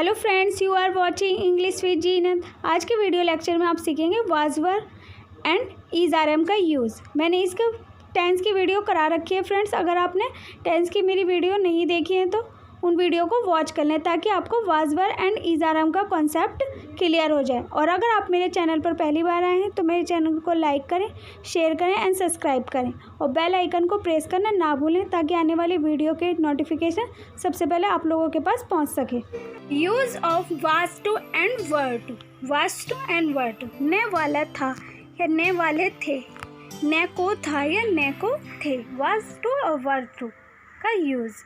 Hello friends, you are watching English with Zeenat. आज के video lecture में आप सीखेंगे was were and is are am का यूज़। मैंने इसका टेंस की वीडियो करा रखी है फ्रेंड्स। अगर आपने टेंस की मेरी वीडियो नहीं देखी है तो उन वीडियो को वॉच कर लें ताकि आपको was were and is are am का कॉन्सेप्ट क्लियर हो जाए। और अगर आप मेरे चैनल पर पहली बार आए हैं तो मेरे चैनल को लाइक करें, शेयर करें एंड सब्सक्राइब करें और बेल आइकन को प्रेस करना ना भूलें ताकि आने वाली वीडियो के नोटिफिकेशन सबसे पहले आप लोगों के पास पहुंच सके। Use of was to and were to. Was to and were to, ने वाला था या ने वाले थे, ने को था या ने को थे। वाज टू और वर टू का यूज़।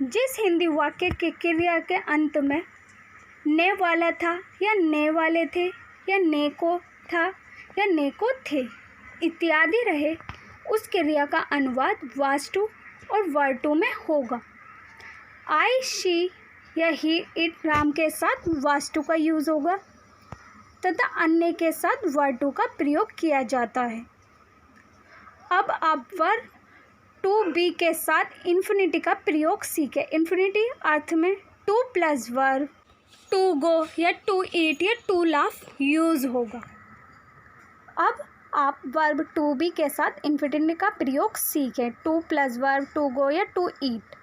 जिस हिंदी वाक्य के क्रिया के अंत में ने वाला था या ने वाले थे या ने को था या ने को थे इत्यादि रहे, उस क्रिया का अनुवाद वाज टू और वर टू में होगा। आई, शी या ही, इट, राम के साथ वाज टू का यूज़ होगा तथा अन्य के साथ वर टू का प्रयोग किया जाता है। अब आप वर टू बी के साथ इन्फिनिटी का प्रयोग सीखें। इन्फिनिटी अर्थ में to plus verb, to go या टू ईट या टू लाफ यूज़ होगा। अब आप वर्ब टू बी के साथ इन्फिनिटी का प्रयोग सीखें। To plus verb, to go या टू ईट।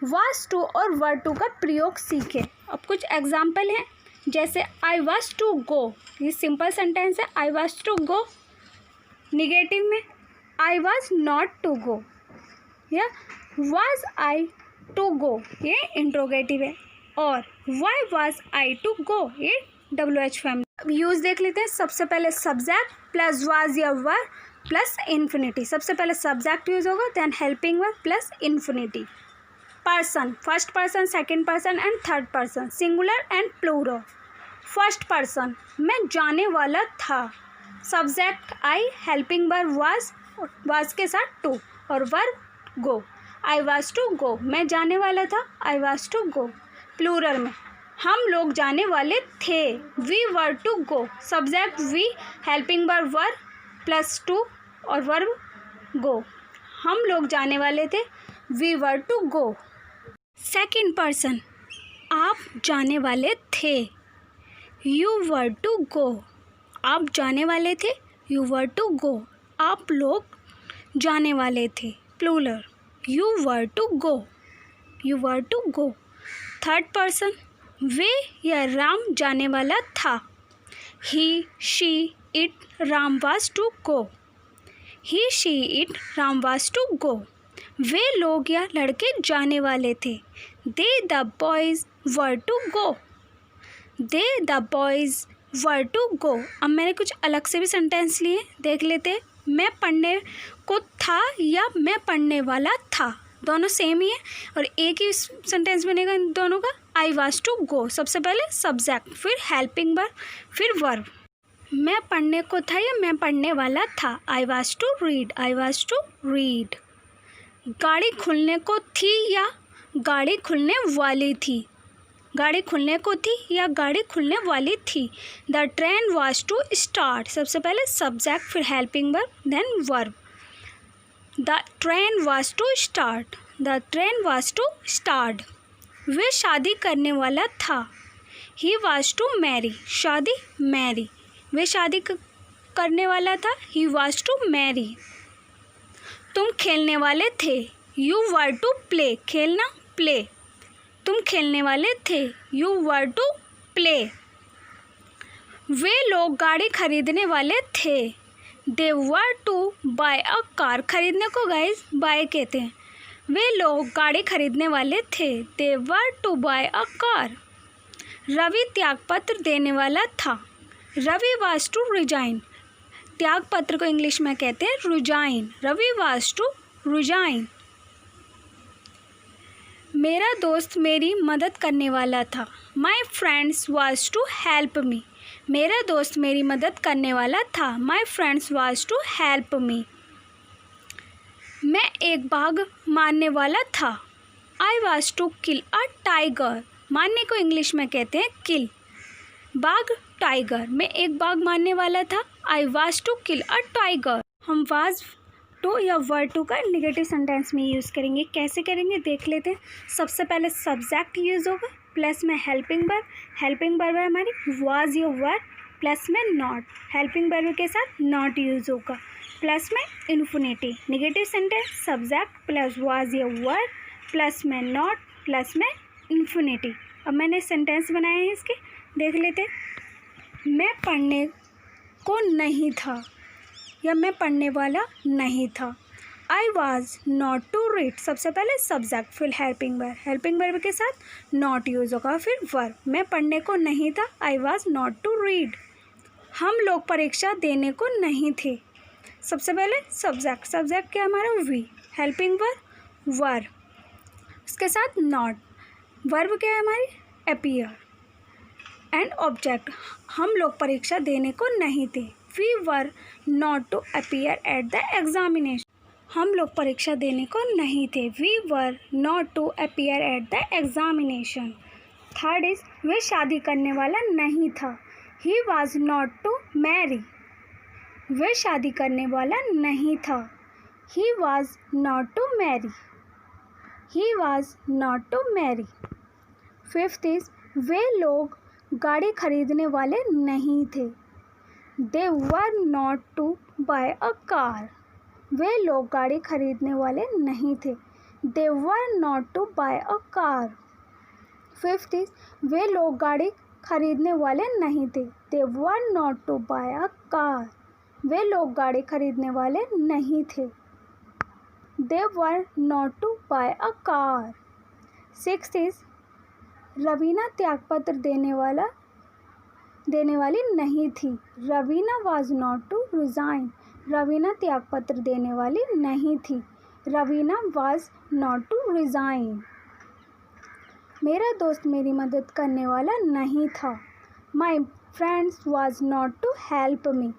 वाज टू और वर टू का प्रयोग सीखें। अब कुछ एग्जाम्पल हैं, जैसे आई वाज टू गो, ये सिंपल सेंटेंस है। I was to go. Negative में I was not to go या वाज आई टू गो, ये इंट्रोगेटिव है। और why was I to go, ये WH फैमिली। अब यूज़ देख लेते हैं। सबसे पहले सब्जेक्ट प्लस वाज या वर प्लस इन्फिनिटी। सबसे पहले सब्जेक्ट यूज़ होगा, then helping verb plus infinity. Person, first person, second person and third person, singular and plural. First person, मैं जाने वाला था। Subject I, helping verb was के साथ टू और verb go. I was to go, मैं जाने वाला था। I was to go. Plural में हम लोग जाने वाले थे। We were to go. Subject we, helping verb were plus to और वर्ब गो। हम लोग जाने वाले थे। We were to go. Second person, आप जाने वाले थे। You were to go. आप जाने वाले थे। You were to go. आप लोग जाने वाले थे। Plural, you were to go. You were to go. Third person, वे या राम जाने वाला था। He, she, it, Ram was to go. He, she, it, Ram was to go. वे लोग या लड़के जाने वाले थे। They, the boys were to go. They, the boys were to go. अब मैंने कुछ अलग से भी सेंटेंस लिए, देख लेते हैं। मैं पढ़ने को था या मैं पढ़ने वाला था, दोनों सेम ही है और एक ही सेंटेंस बनेगा इन दोनों का। आई वाज टू गो, सबसे पहले सब्जेक्ट, फिर हेल्पिंग वर्ब, फिर वर्ब। मैं पढ़ने को था या मैं पढ़ने वाला था। I was to read. I was to read. गाड़ी खुलने को थी या गाड़ी खुलने वाली थी। गाड़ी खुलने को थी या गाड़ी खुलने वाली थी। The train was to start, सबसे पहले सब्जेक्ट, फिर helping verb, then verb. The train was to start. The train was to start. वे शादी करने वाला था। He was to marry. शादी, मैरी। वे शादी करने वाला था। He was to marry. तुम खेलने वाले थे। You were to play. खेलना, प्ले। तुम खेलने वाले थे। You were to play. वे लोग गाड़ी खरीदने वाले थे। They were to buy a car. खरीदने को गाइस बाय कहते हैं। वे लोग गाड़ी खरीदने वाले थे। They were to buy a car. Ravi त्यागपत्र देने वाला था। Ravi was to resign. त्यागपत्र को इंग्लिश में कहते हैं resign. Ravi was to resign. मेरा दोस्त मेरी मदद करने वाला था। My friends was to help me. मेरा दोस्त मेरी मदद करने वाला था। My friends was to help me. मैं एक बाघ मारने वाला था। I was to kill a tiger. मारने को इंग्लिश में कहते हैं किल। बाघ, टाइगर। मैं एक बाघ मारने वाला था। I was to kill a tiger. हम वाज टू या वर टू का नेगेटिव सेंटेंस में यूज़ करेंगे। कैसे करेंगे देख लेते हैं। सबसे पहले सब्जेक्ट यूज़ होगा, प्लस में हेल्पिंग वर्ब है हमारी वाज योर वर्ब, प्लस में नॉट, हेल्पिंग वर्ब के साथ नॉट यूज़ होगा, प्लस में infinity, negative sentence subject plus was your verb, plus में नॉट, प्लस में इन्फिनिटी। अब मैंने सेंटेंस बनाए हैं इसके, देख लेते हैं। मैं पढ़ने को नहीं था या मैं पढ़ने वाला नहीं था। I was not to read, सबसे पहले सब्जेक्ट फिर हेल्पिंग वर्ब के साथ नॉट यूज़ होगा, फिर वर्ब। मैं पढ़ने को नहीं था, I was not to read. हम लोग परीक्षा देने को नहीं थे, सबसे पहले सब्जेक्ट क्या हमारा वी, हेल्पिंग वर्ब उसके साथ नॉट, वर्ब क्या है हमारी अपीयर एंड ऑब्जेक्ट। हम लोग परीक्षा देने को नहीं थे, we were not to appear at the examination. हम लोग परीक्षा देने को नहीं थे, we were not to appear at the examination. Third is वह शादी करने वाला नहीं था, he was not to marry. वह शादी करने वाला नहीं था, he was not to marry, he was not to marry. Fifth is वे लोग गाड़ी खरीदने वाले नहीं थे, they were not to buy a car. वे लोग गाड़ी खरीदने वाले नहीं थे, they were not to buy a car. Fifth is वे लोग गाड़ी खरीदने वाले नहीं थे, they were not to buy a car. वे लोग गाड़ी खरीदने वाले नहीं थे, they were not to buy a car. Sixth is Raveena त्यागपत्र देने वाली नहीं थी, Raveena was not to resign. रवीना त्यागपत्र देने वाली नहीं थी, Raveena was not to resign. मेरा दोस्त मेरी मदद करने वाला नहीं था, my friends was not to help me.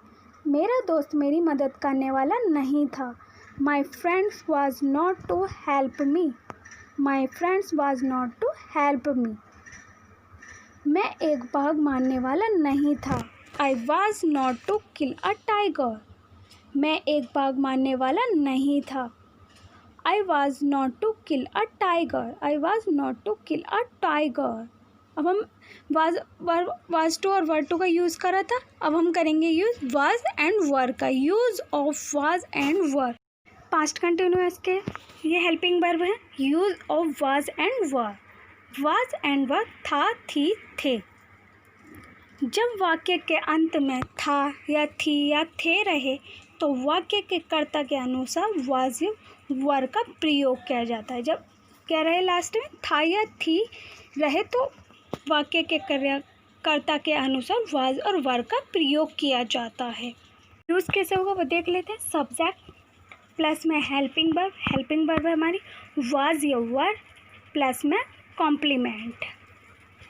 मेरा दोस्त मेरी मदद करने वाला नहीं था, my friends was not to help me, my friends was not to help me. मैं एक बाघ मारने वाला नहीं था, I was not to kill a tiger. मैं एक बाघ मारने वाला नहीं था, I was not to kill a tiger, I was not to kill a tiger. अब हम वाज टू और वर टू का यूज़ करा था, अब हम करेंगे यूज़ वाज एंड वर का, use of was and were. Past continuous के ये हेल्पिंग वर्ब है, use of was and were. Was and were था, थी, थे। जब वाक्य के अंत में था या थी या थे रहे तो वाक्य के कर्ता के अनुसार वाज वर का प्रयोग किया जाता है। जब क्या रहे लास्ट में था या थी रहे तो वाक्य के कर्ता के अनुसार वाज और वर का प्रयोग किया जाता है। यूज़ कैसे होगा वो देख लेते हैं। सब्जेक्ट प्लस में हेल्पिंग वर्ब है हमारी वाज या वर, प्लस में कॉम्प्लीमेंट।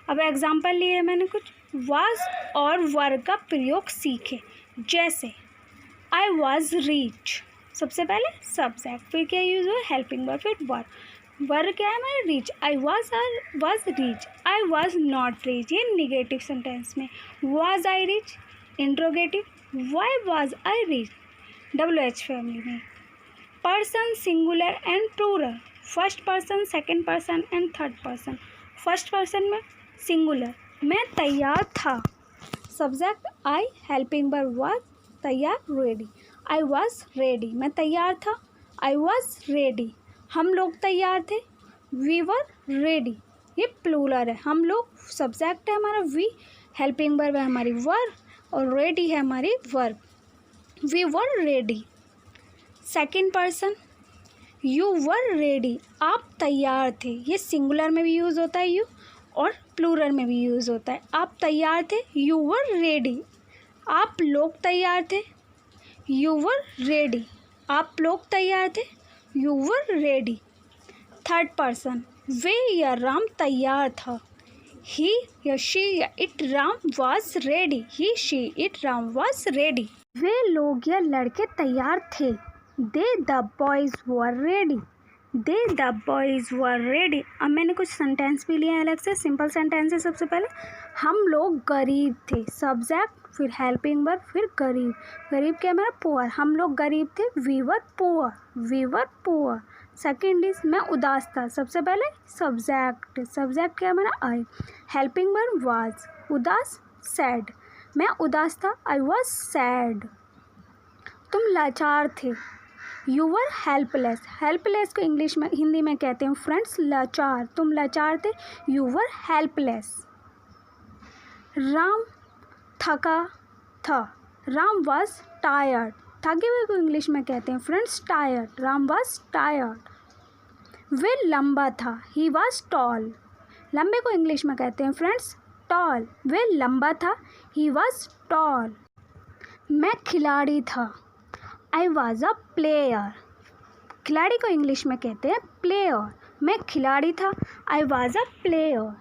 अब एग्जांपल लिए मैंने कुछ वाज और वर का प्रयोग सीखे, जैसे आई वाज रीच, सबसे पहले सब्जेक्ट, फिर क्या यूज़ हुआ हेल्पिंग वर्ब, फिर वर क्या है हमारा reach, I was reach, I was not reach, ये निगेटिव सेंटेंस में। Was I reach interrogative, why was I reach WH family में। Person singular and plural, first person, second person and third person. First person में singular, मैं तैयार था, subject I, helping verb was, तैयार ready, I was ready, मैं तैयार था, I was ready. हम लोग तैयार थे, वी वर रेडी, ये प्लूरल है। हम लोग सब्जेक्ट है हमारा वी, हेल्पिंग वर्ब है हमारी वर और रेडी है हमारी verb, we were ready. Second person you were ready, आप तैयार थे, ये सिंगुलर में भी यूज़ होता है यू और प्लूरल में भी यूज़ होता है। आप तैयार थे, यू वर रेडी। आप लोग तैयार थे, यू वर रेडी, आप लोग तैयार थे, you were ready. Third person वे या राम तैयार था, ही या शी या it Ram was ready, he she it Ram was ready. वे लोग या लड़के तैयार थे, they the boys were ready, they the boys were ready. अब मैंने कुछ सेंटेंस भी लिए हैं अलग से, सिंपल सेंटेंस है। सबसे पहले हम लोग गरीब थे, सब्जेक्ट फिर हेल्पिंग वर्ब फिर गरीब, गरीब क्या हमारा पुअर, हम लोग गरीब थे, we were poor, we were poor. Second is मैं उदास था। सबसे पहले सब्जेक्ट, सब्जेक्ट क्या हमारा आई। हेल्पिंग वर्ब वाज, उदास सैड, मैं उदास था आई वॉज सैड। तुम लाचार थे, यू वर हेल्पलेस, हेल्पलेस को इंग्लिश में हिंदी में कहते हैं फ्रेंड्स लाचार, तुम लाचार थे, यू वर हेल्पलेस। राम थका था, राम वॉज टायर्ड, थके हुए को इंग्लिश में कहते हैं friends tired, Ram was tired. वे लंबा था, ही वॉज टॉल, लंबे को इंग्लिश में कहते हैं फ्रेंड्स टॉल, वे लंबा था, ही वॉज टॉल। मैं खिलाड़ी था, आई वॉज अ प्लेयर, खिलाड़ी को इंग्लिश में कहते हैं प्लेयर, मैं खिलाड़ी था, आई वॉज अ प्लेयर।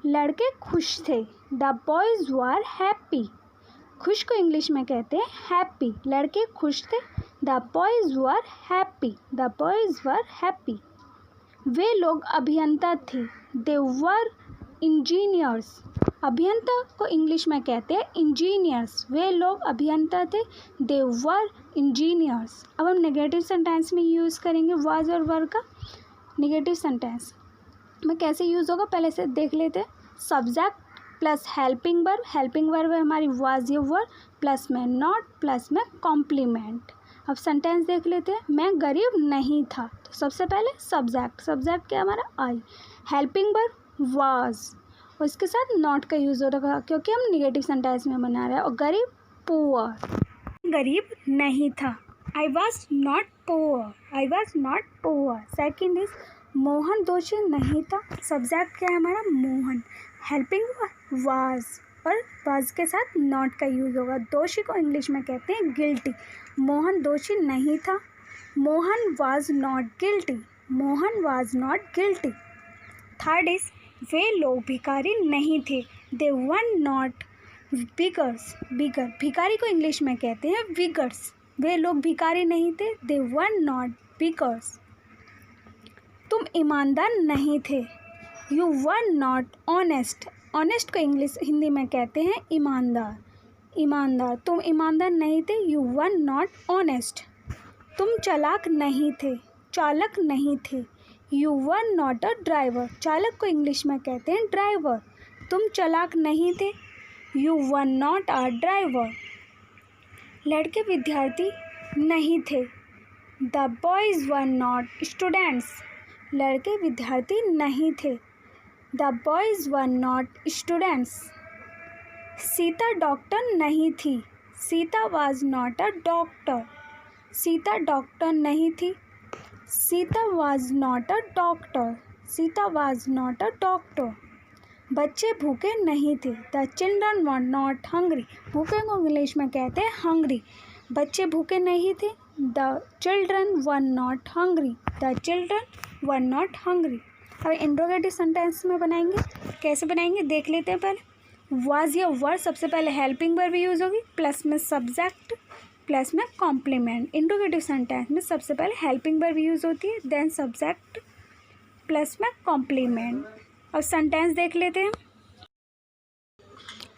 लड़के खुश थे, द बॉयज वर हैप्पी, खुश को इंग्लिश में कहते हैं हैप्पी, लड़के खुश थे, the boys were happy, the boys were happy. वे लोग अभियंता थे, दे वर इंजीनियर्स, अभियंता को इंग्लिश में कहते हैं इंजीनियर्स, वे लोग अभियंता थे, दे वर इंजीनियर्स। अब हम नेगेटिव सेंटेंस में यूज़ करेंगे वाज और वर का। नेगेटिव सेंटेंस में कैसे यूज़ होगा पहले से देख लेते हैं। सब्जेक्ट प्लस हेल्पिंग वर्ब है हमारी वाज या वर, प्लस में नॉट, प्लस में कॉम्प्लीमेंट। अब सेंटेंस देख लेते हैं। मैं गरीब नहीं था, तो सबसे पहले सब्जेक्ट क्या हमारा आई, हेल्पिंग वर्ब वाज, और इसके साथ नॉट का यूज़ हो रहा क्योंकि हम निगेटिव सेंटेंस में बना रहे हैं। और गरीब पुअर, गरीब नहीं था, I was not poor. Second is Mohan दोषी नहीं था, सब्जेक्ट क्या है हमारा मोहन, हेल्पिंग वाज, और वाज के साथ नॉट का यूज़ होगा। दोषी को इंग्लिश में कहते हैं गिल्टी, मोहन दोषी नहीं था, Mohan was not guilty. Third is वे लोग भिखारी नहीं थे, दे वर नॉट बिगर्स, भिखारी को इंग्लिश में कहते हैं बिगर्स, वे लोग भिखारी नहीं थे, दे वर नॉट बिगर्स। तुम ईमानदार नहीं थे, you were not honest, honest को हिंदी में कहते हैं ईमानदार, तुम ईमानदार नहीं थे, यू वर नॉट ऑनेस्ट। तुम चालाक नहीं थे, you were not a driver, चालक को इंग्लिश में कहते हैं ड्राइवर, तुम चालाक नहीं थे, you were not a driver. लड़के विद्यार्थी नहीं थे, the boys were not students, लड़के विद्यार्थी नहीं थे, the boys were not students. Sita doctor नहीं थी, Sita was not a doctor, Sita doctor नहीं थी, Sita was not a doctor. बच्चे भूखे नहीं थे, the children were not hungry, भूखे को इंग्लिश में कहते हैं हंग्री, बच्चे भूखे नहीं थे, the children were not hungry. अब इंट्रोगेटिव सेंटेंस में बनाएंगे, कैसे बनाएंगे देख लेते हैं। पहले वाज या वर, सबसे पहले हेल्पिंग वर्ब यूज़ होगी, प्लस में सब्जेक्ट, प्लस में कॉम्प्लीमेंट। इंट्रोगेटिव सेंटेंस में सबसे पहले हेल्पिंग वर्ब यूज़ होती है, देन सब्जेक्ट, प्लस में कॉम्प्लीमेंट। अब सेंटेंस देख लेते हैं।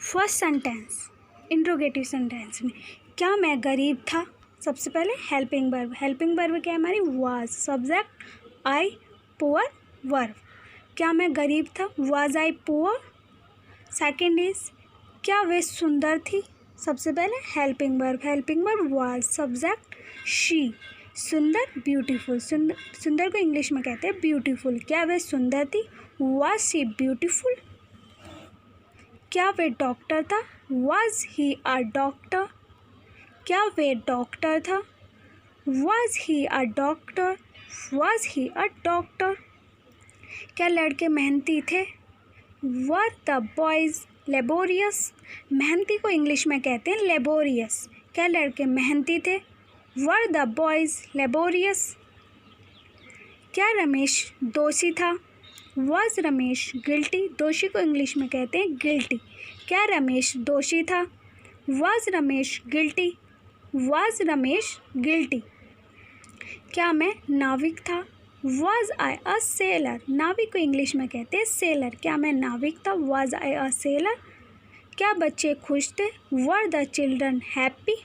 फर्स्ट सेंटेंस इंट्रोगेटिव सेंटेंस में, क्या मैं गरीब था, सबसे पहले हेल्पिंग वर्ब क्या है हमारी was, subject I, poor verb, क्या मैं गरीब था, was I poor. Second is क्या वे सुंदर थी, सबसे पहले helping verb was, subject she, सुंदर ब्यूटीफुल, सुंदर को इंग्लिश में कहते हैं ब्यूटीफुल, क्या वे सुंदर थी, वाज शी ब्यूटीफुल। क्या वे डॉक्टर था, वाज ही अ डॉक्टर, क्या वे डॉक्टर था, वाज ही अ डॉक्टर। क्या लड़के मेहनती थे, वर द बॉयज़ लेबोरियस, मेहनती को इंग्लिश में कहते हैं लेबोरियस, क्या लड़के मेहनती थे, वर द बॉयज़ लेबोरियस। क्या रमेश दोषी था, वाज रमेश गिल्टी, दोषी को इंग्लिश में कहते हैं गिल्टी, क्या रमेश दोषी था, वाज रमेश गिल्टी। क्या मैं नाविक था, वाज आई अ सेलर, नाविक को इंग्लिश में कहते हैं सेलर, क्या मैं नाविक था, वाज आई अ सेलर। क्या बच्चे खुश थे, वर द चिल्ड्रन हैप्पी,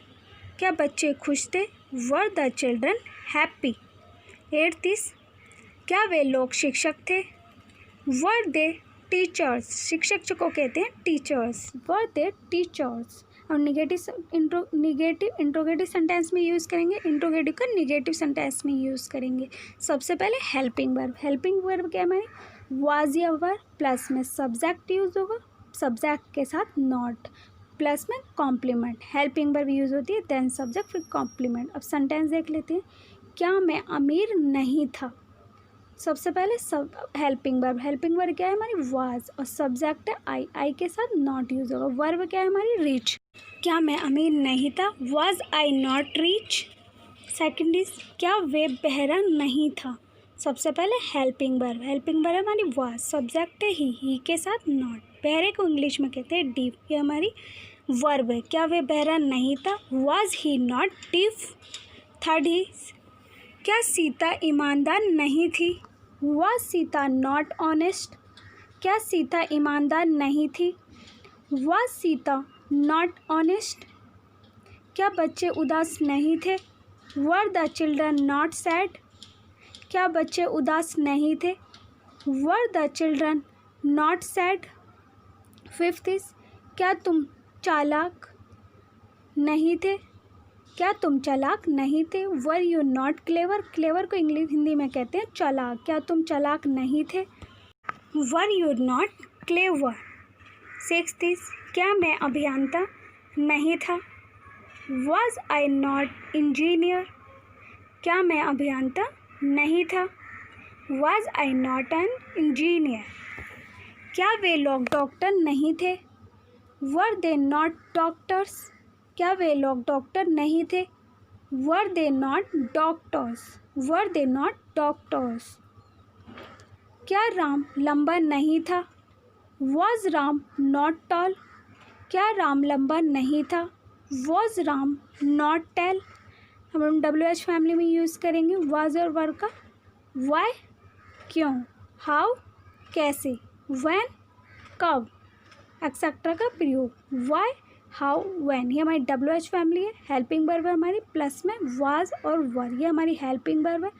क्या बच्चे खुश थे, वर the children happy. 8th is क्या वे लोग शिक्षक थे? Were they teachers? शिक्षक को कहते हैं टीचर्स। Were they teachers? और निगेटिव इंट्रोगेटिव सेंटेंस में यूज़ करेंगे, इंट्रोगेटिव का निगेटिव सेंटेंस में यूज़ करेंगे। सबसे पहले हेल्पिंग वर्ब। हेल्पिंग वर्ब क्या है हमारी? वाज या वर, प्लस में सब्जेक्ट यूज़ होगा, सब्जेक्ट के साथ नॉट, प्लस में कॉम्प्लीमेंट। हेल्पिंग वर्ब यूज़ होती है, देन सब्जेक्ट फिर कॉम्प्लीमेंट। अब सेंटेंस देख लेते हैं। क्या मैं अमीर नहीं था? सबसे पहले सब हेल्पिंग वर्ब क्या है हमारी? वाज, और सब्जेक्ट है आई के साथ नॉट यूज होगा। वर्ब क्या है हमारी? रीच। क्या मैं अमीर नहीं था? Was I not rich. Second is क्या वे बहरा नहीं था? सबसे पहले हेल्पिंग वर्ब है हमारी वाज, सब्जेक्ट है ही के साथ नॉट। बहरे को इंग्लिश में कहते हैं डीफ, ये हमारी वर्ब है। क्या वे बहरा नहीं था? Was he not deaf. Third is क्या सीता ईमानदार नहीं थी? Was Sita not honest? क्या सीता ईमानदार नहीं थी? Was Sita not honest? क्या बच्चे उदास नहीं थे? वर द चिल्ड्रन नॉट सैड? क्या बच्चे उदास नहीं थे? वर the children not sad? Fifth is क्या तुम चालाक नहीं थे? क्या तुम चालाक नहीं थे? Were you not clever? Clever को इंग्लिश हिंदी में कहते हैं चालाक। क्या तुम चालाक नहीं थे? Were you not clever? Sixth is क्या मैं अभियंता नहीं था? Was I not engineer? क्या मैं अभियंता नहीं था? Was I not an engineer? क्या वे लोग डॉक्टर नहीं थे? Were they not doctors? क्या वे लोग डॉक्टर नहीं थे? Were they not doctors? Were they not doctors? क्या राम लंबा नहीं था? Was Ram not tall? क्या राम लंबा नहीं था? Was Ram not tall? हम WH फैमिली में यूज़ करेंगे वॉज और वर का। वाई क्यों, हाउ कैसे, व्हेन कब, एक्सेट्रा का प्रयोग। वाई हाउ व्हेन, ये हमारी WH फैमिली है। हेल्पिंग वर्ब है हमारी, प्लस में वाज और वर, ये हमारी हेल्पिंग वर्ब है,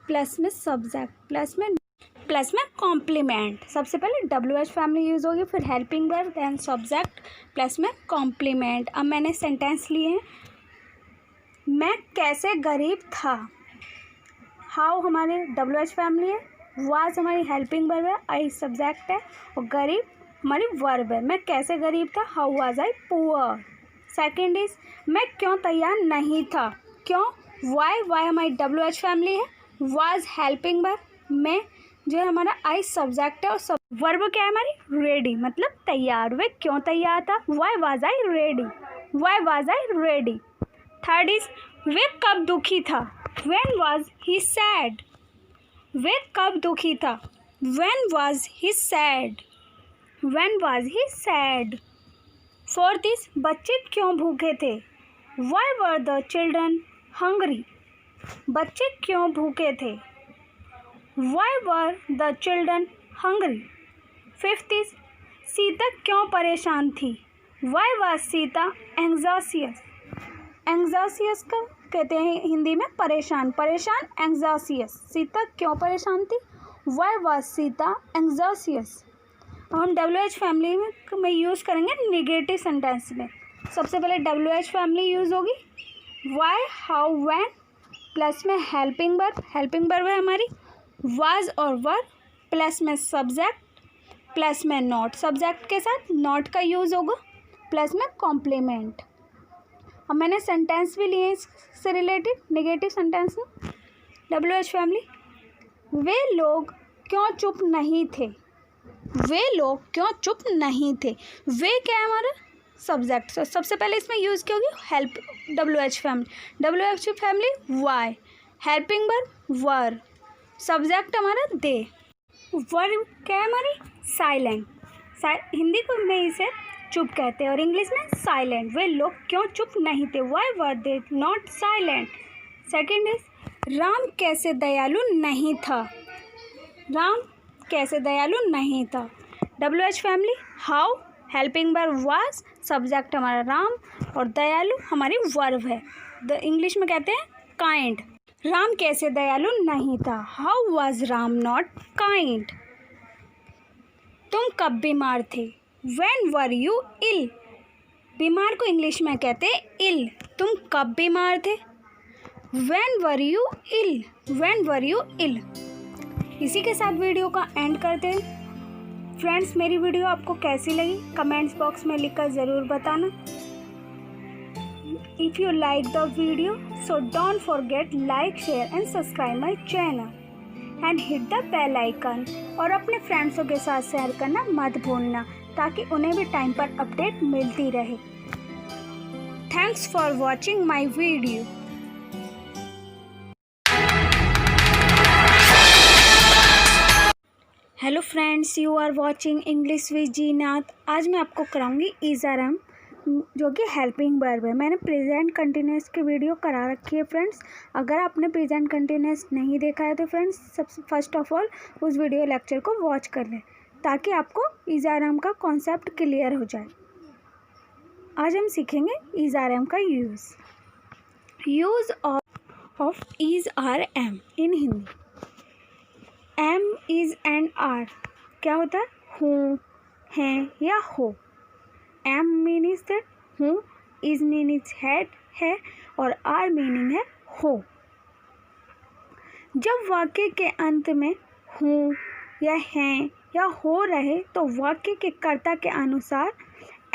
प्लस में सब्जेक्ट, प्लस में कॉम्प्लीमेंट। सबसे पहले WH फैमिली यूज़ होगी, फिर helping verb, then subject, plus में कॉम्प्लीमेंट। अब मैंने सेंटेंस लिए हैं। मैं कैसे गरीब था? हाउ हमारे WH फैमिली है, वाज हमारी हेल्पिंग वर्ब है, आई सब्जेक्ट है, और गरीब हमारी वर्ब है। मैं कैसे गरीब था? How was I poor. Second is मैं क्यों तैयार नहीं था? क्यों, वाई हमारी WH फैमिली है, वाज हेल्पिंग वर्ब, मैं जो है हमारा आई सब्जेक्ट है, और सब वर्ब क्या है हमारी? रेडी, मतलब तैयार। वे क्यों तैयार था? Why was I ready? Why was I ready? Third is वे कब दुखी था? When was he sad? वे कब दुखी था? When was he sad? When was he sad? Fourth is बच्चे क्यों भूखे थे? Why were the children hungry? बच्चे क्यों भूखे थे? Why were the children hungry? Fifth is Sita क्यों परेशान थी? Why was Sita anxious? Anxious का कहते हैं हिंदी में परेशान, एंग्जासियस। सीता क्यों परेशान थी? Why was Sita anxious? हम WH फैमिली में यूज़ करेंगे निगेटिव सेंटेंस में। सबसे पहले WH फैमिली यूज़ होगी, वाई हाउ व्हेन, प्लस में हेल्पिंग वर्ब है हमारी वाज और वर, प्लस में सब्जेक्ट, प्लस में नॉट, सब्जेक्ट के साथ नॉट का यूज़ होगा, प्लस में कॉम्प्लीमेंट। अब मैंने सेंटेंस भी लिए इससे रिलेटेड निगेटिव सेंटेंस में। WH फैमिली, वे लोग क्यों चुप नहीं थे? वे लोग क्यों चुप नहीं थे? वे क्या है हमारा? सब्जेक्ट। सबसे पहले इसमें यूज़ क्या होगी? Help, WH family why, helping verb were, subject हमारा दे, वर्ब क्या है हमारी? साइलेंट। हिंदी को में इसे चुप कहते हैं और इंग्लिश में साइलेंट। वे लोग क्यों चुप नहीं थे? Why were they not silent? Second is Ram कैसे दयालु नहीं था? राम कैसे दयालु नहीं था? WH family how, helping verb was, subject हमारा राम, और दयालु हमारी वर्ब है, इंग्लिश में कहते हैं काइंड। राम कैसे दयालु नहीं था। How was Ram not kind. तुम कब बीमार थे। व्हेन वर यू इल। बीमार को इंग्लिश में कहते हैं इल। तुम कब बीमार थे। When were you ill. When were you ill. इसी के साथ वीडियो का एंड करते हैं। फ्रेंड्स, मेरी वीडियो आपको कैसी लगी कमेंट्स बॉक्स में लिखकर ज़रूर बताना। If you like the video, so don't forget like, share and subscribe my channel and hit the bell icon और अपने फ्रेंड्सों के साथ शेयर करना मत भूलना ताकि उन्हें भी टाइम पर अपडेट मिलती रहे। Thanks for watching my video. Hello friends, you are watching English with Zeenat. आज मैं आपको कराऊंगी इज़ आर एम, जो कि हेल्पिंग वर्ब है। मैंने प्रेजेंट कंटिन्यूस की वीडियो करा रखी है फ्रेंड्स। अगर आपने प्रेजेंट कंटिन्यूस नहीं देखा है तो फ्रेंड्स सबसे फर्स्ट ऑफ ऑल उस वीडियो लेक्चर को वॉच कर लें ताकि आपको इज़ आर एम का कॉन्सेप्ट क्लियर हो जाए। आज हम सीखेंगे इज़ आर एम का use of is are am in Hindi. Am, is and are क्या होता है। हूँ, हैं या हो। एम मीनिंग दैट हूँ, इज मीनिंग है और आर मीनिंग है हो। जब वाक्य के अंत में हूँ या हैं या हो रहे तो वाक्य के कर्ता के अनुसार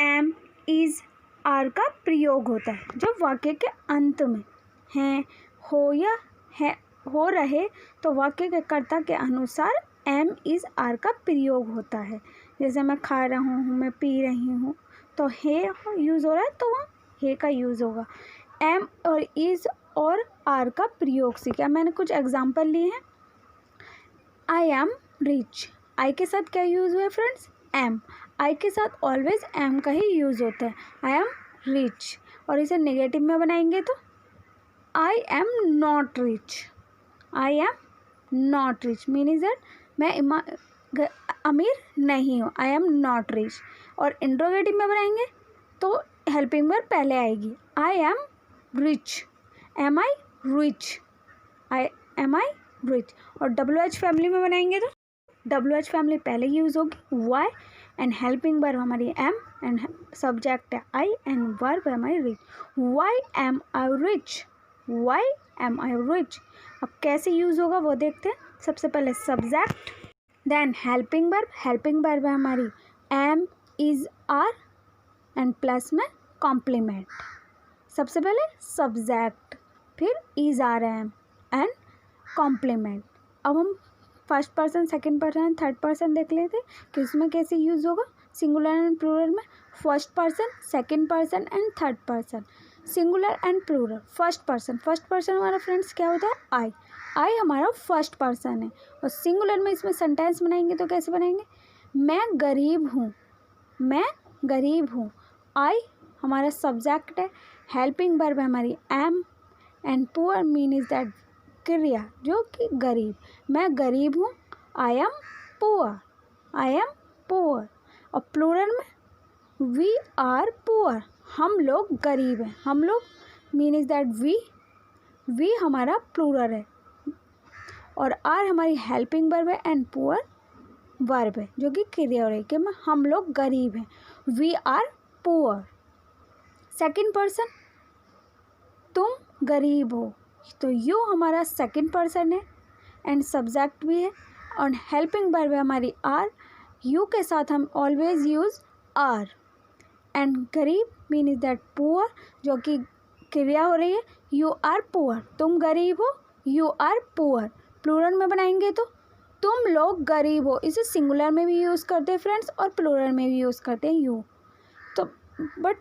एम, इज, आर का प्रयोग होता है। जब वाक्य के अंत में हैं, हो या है हो रहे तो वाक्य के कर्ता के अनुसार एम, इज, आर का प्रयोग होता है। जैसे मैं खा रहा हूँ, मैं पी रही हूँ, तो हे यूज़ हो रहा है तो वहाँ हे का यूज़ होगा। एम और इज और आर का प्रयोग सीखा। मैंने कुछ एग्जांपल लिए हैं। आई एम रिच, आई के साथ क्या यूज़ हुआ है फ्रेंड्स, एम। आई के साथ ऑलवेज एम का ही यूज़ होता है। I am rich. और इसे नेगेटिव में बनाएंगे तो I am not rich. I am not rich meaning that मैं अमीर नहीं हूँ। I am not rich. और इंट्रोगेटिव में बनाएंगे तो हेल्पिंग वर्ब पहले आएगी। I am rich. Am I rich. Am I rich. और डब्ल्यू एच फैमिली में बनाएंगे तो डब्ल्यू एच फैमिली पहले यूज़ होगी। वाई एंड हेल्पिंग वर्ब हमारी एम एंड सब्जेक्ट है आई एंड वर्ब है हमारी rich. Why am I rich. Why am I rich. अब कैसे यूज़ होगा वो देखते हैं। सबसे पहले subject, then helping verb. Helping verb है हमारी am, is, are and plus में कॉम्प्लीमेंट। सबसे पहले सब्जेक्ट, फिर is, are, am and complement. अब हम first person, second person, third person देख लेते हैं कि उसमें कैसे यूज़ होगा। सिंगुलर एंड प्लूरल में first person, second person and third person. Singular and plural. First person हमारा फ्रेंड्स क्या होता है, आई। आई हमारा फर्स्ट पर्सन है। और सिंगुलर में इसमें सेंटेंस बनाएंगे तो कैसे बनाएंगे, मैं गरीब हूँ। मैं गरीब हूँ। आई हमारा सब्जेक्ट है। हेल्पिंग वर्ब है हमारी am and poor meaning that क्रिया जो कि गरीब। मैं गरीब हूँ। I am poor. I am poor. और प्लूरल में वी आर पुअर, हम लोग गरीब हैं। हम लोग मीनिंग दैट वी हमारा प्लूरल है और आर हमारी हेल्पिंग वर्ब है एंड पुअर वर्ब है जो कि क्रिया हो रही है कि हम लोग गरीब हैं। We are poor. Second person, तुम गरीब हो, तो यू हमारा सेकंड पर्सन है एंड सब्जेक्ट भी है और हेल्पिंग वर्ब है हमारी आर। यू के साथ हम ऑलवेज यूज़ आर एंड गरीब मीन दैट पुअर जो कि क्रिया हो रही है। यू आर पुअर, तुम गरीब हो। You are poor. प्लूरल में बनाएंगे तो तुम लोग गरीब हो। इसे सिंगुलर में भी यूज़ करते हैं फ्रेंड्स और प्लूरल में भी यूज़ करते हैं यू। तो बट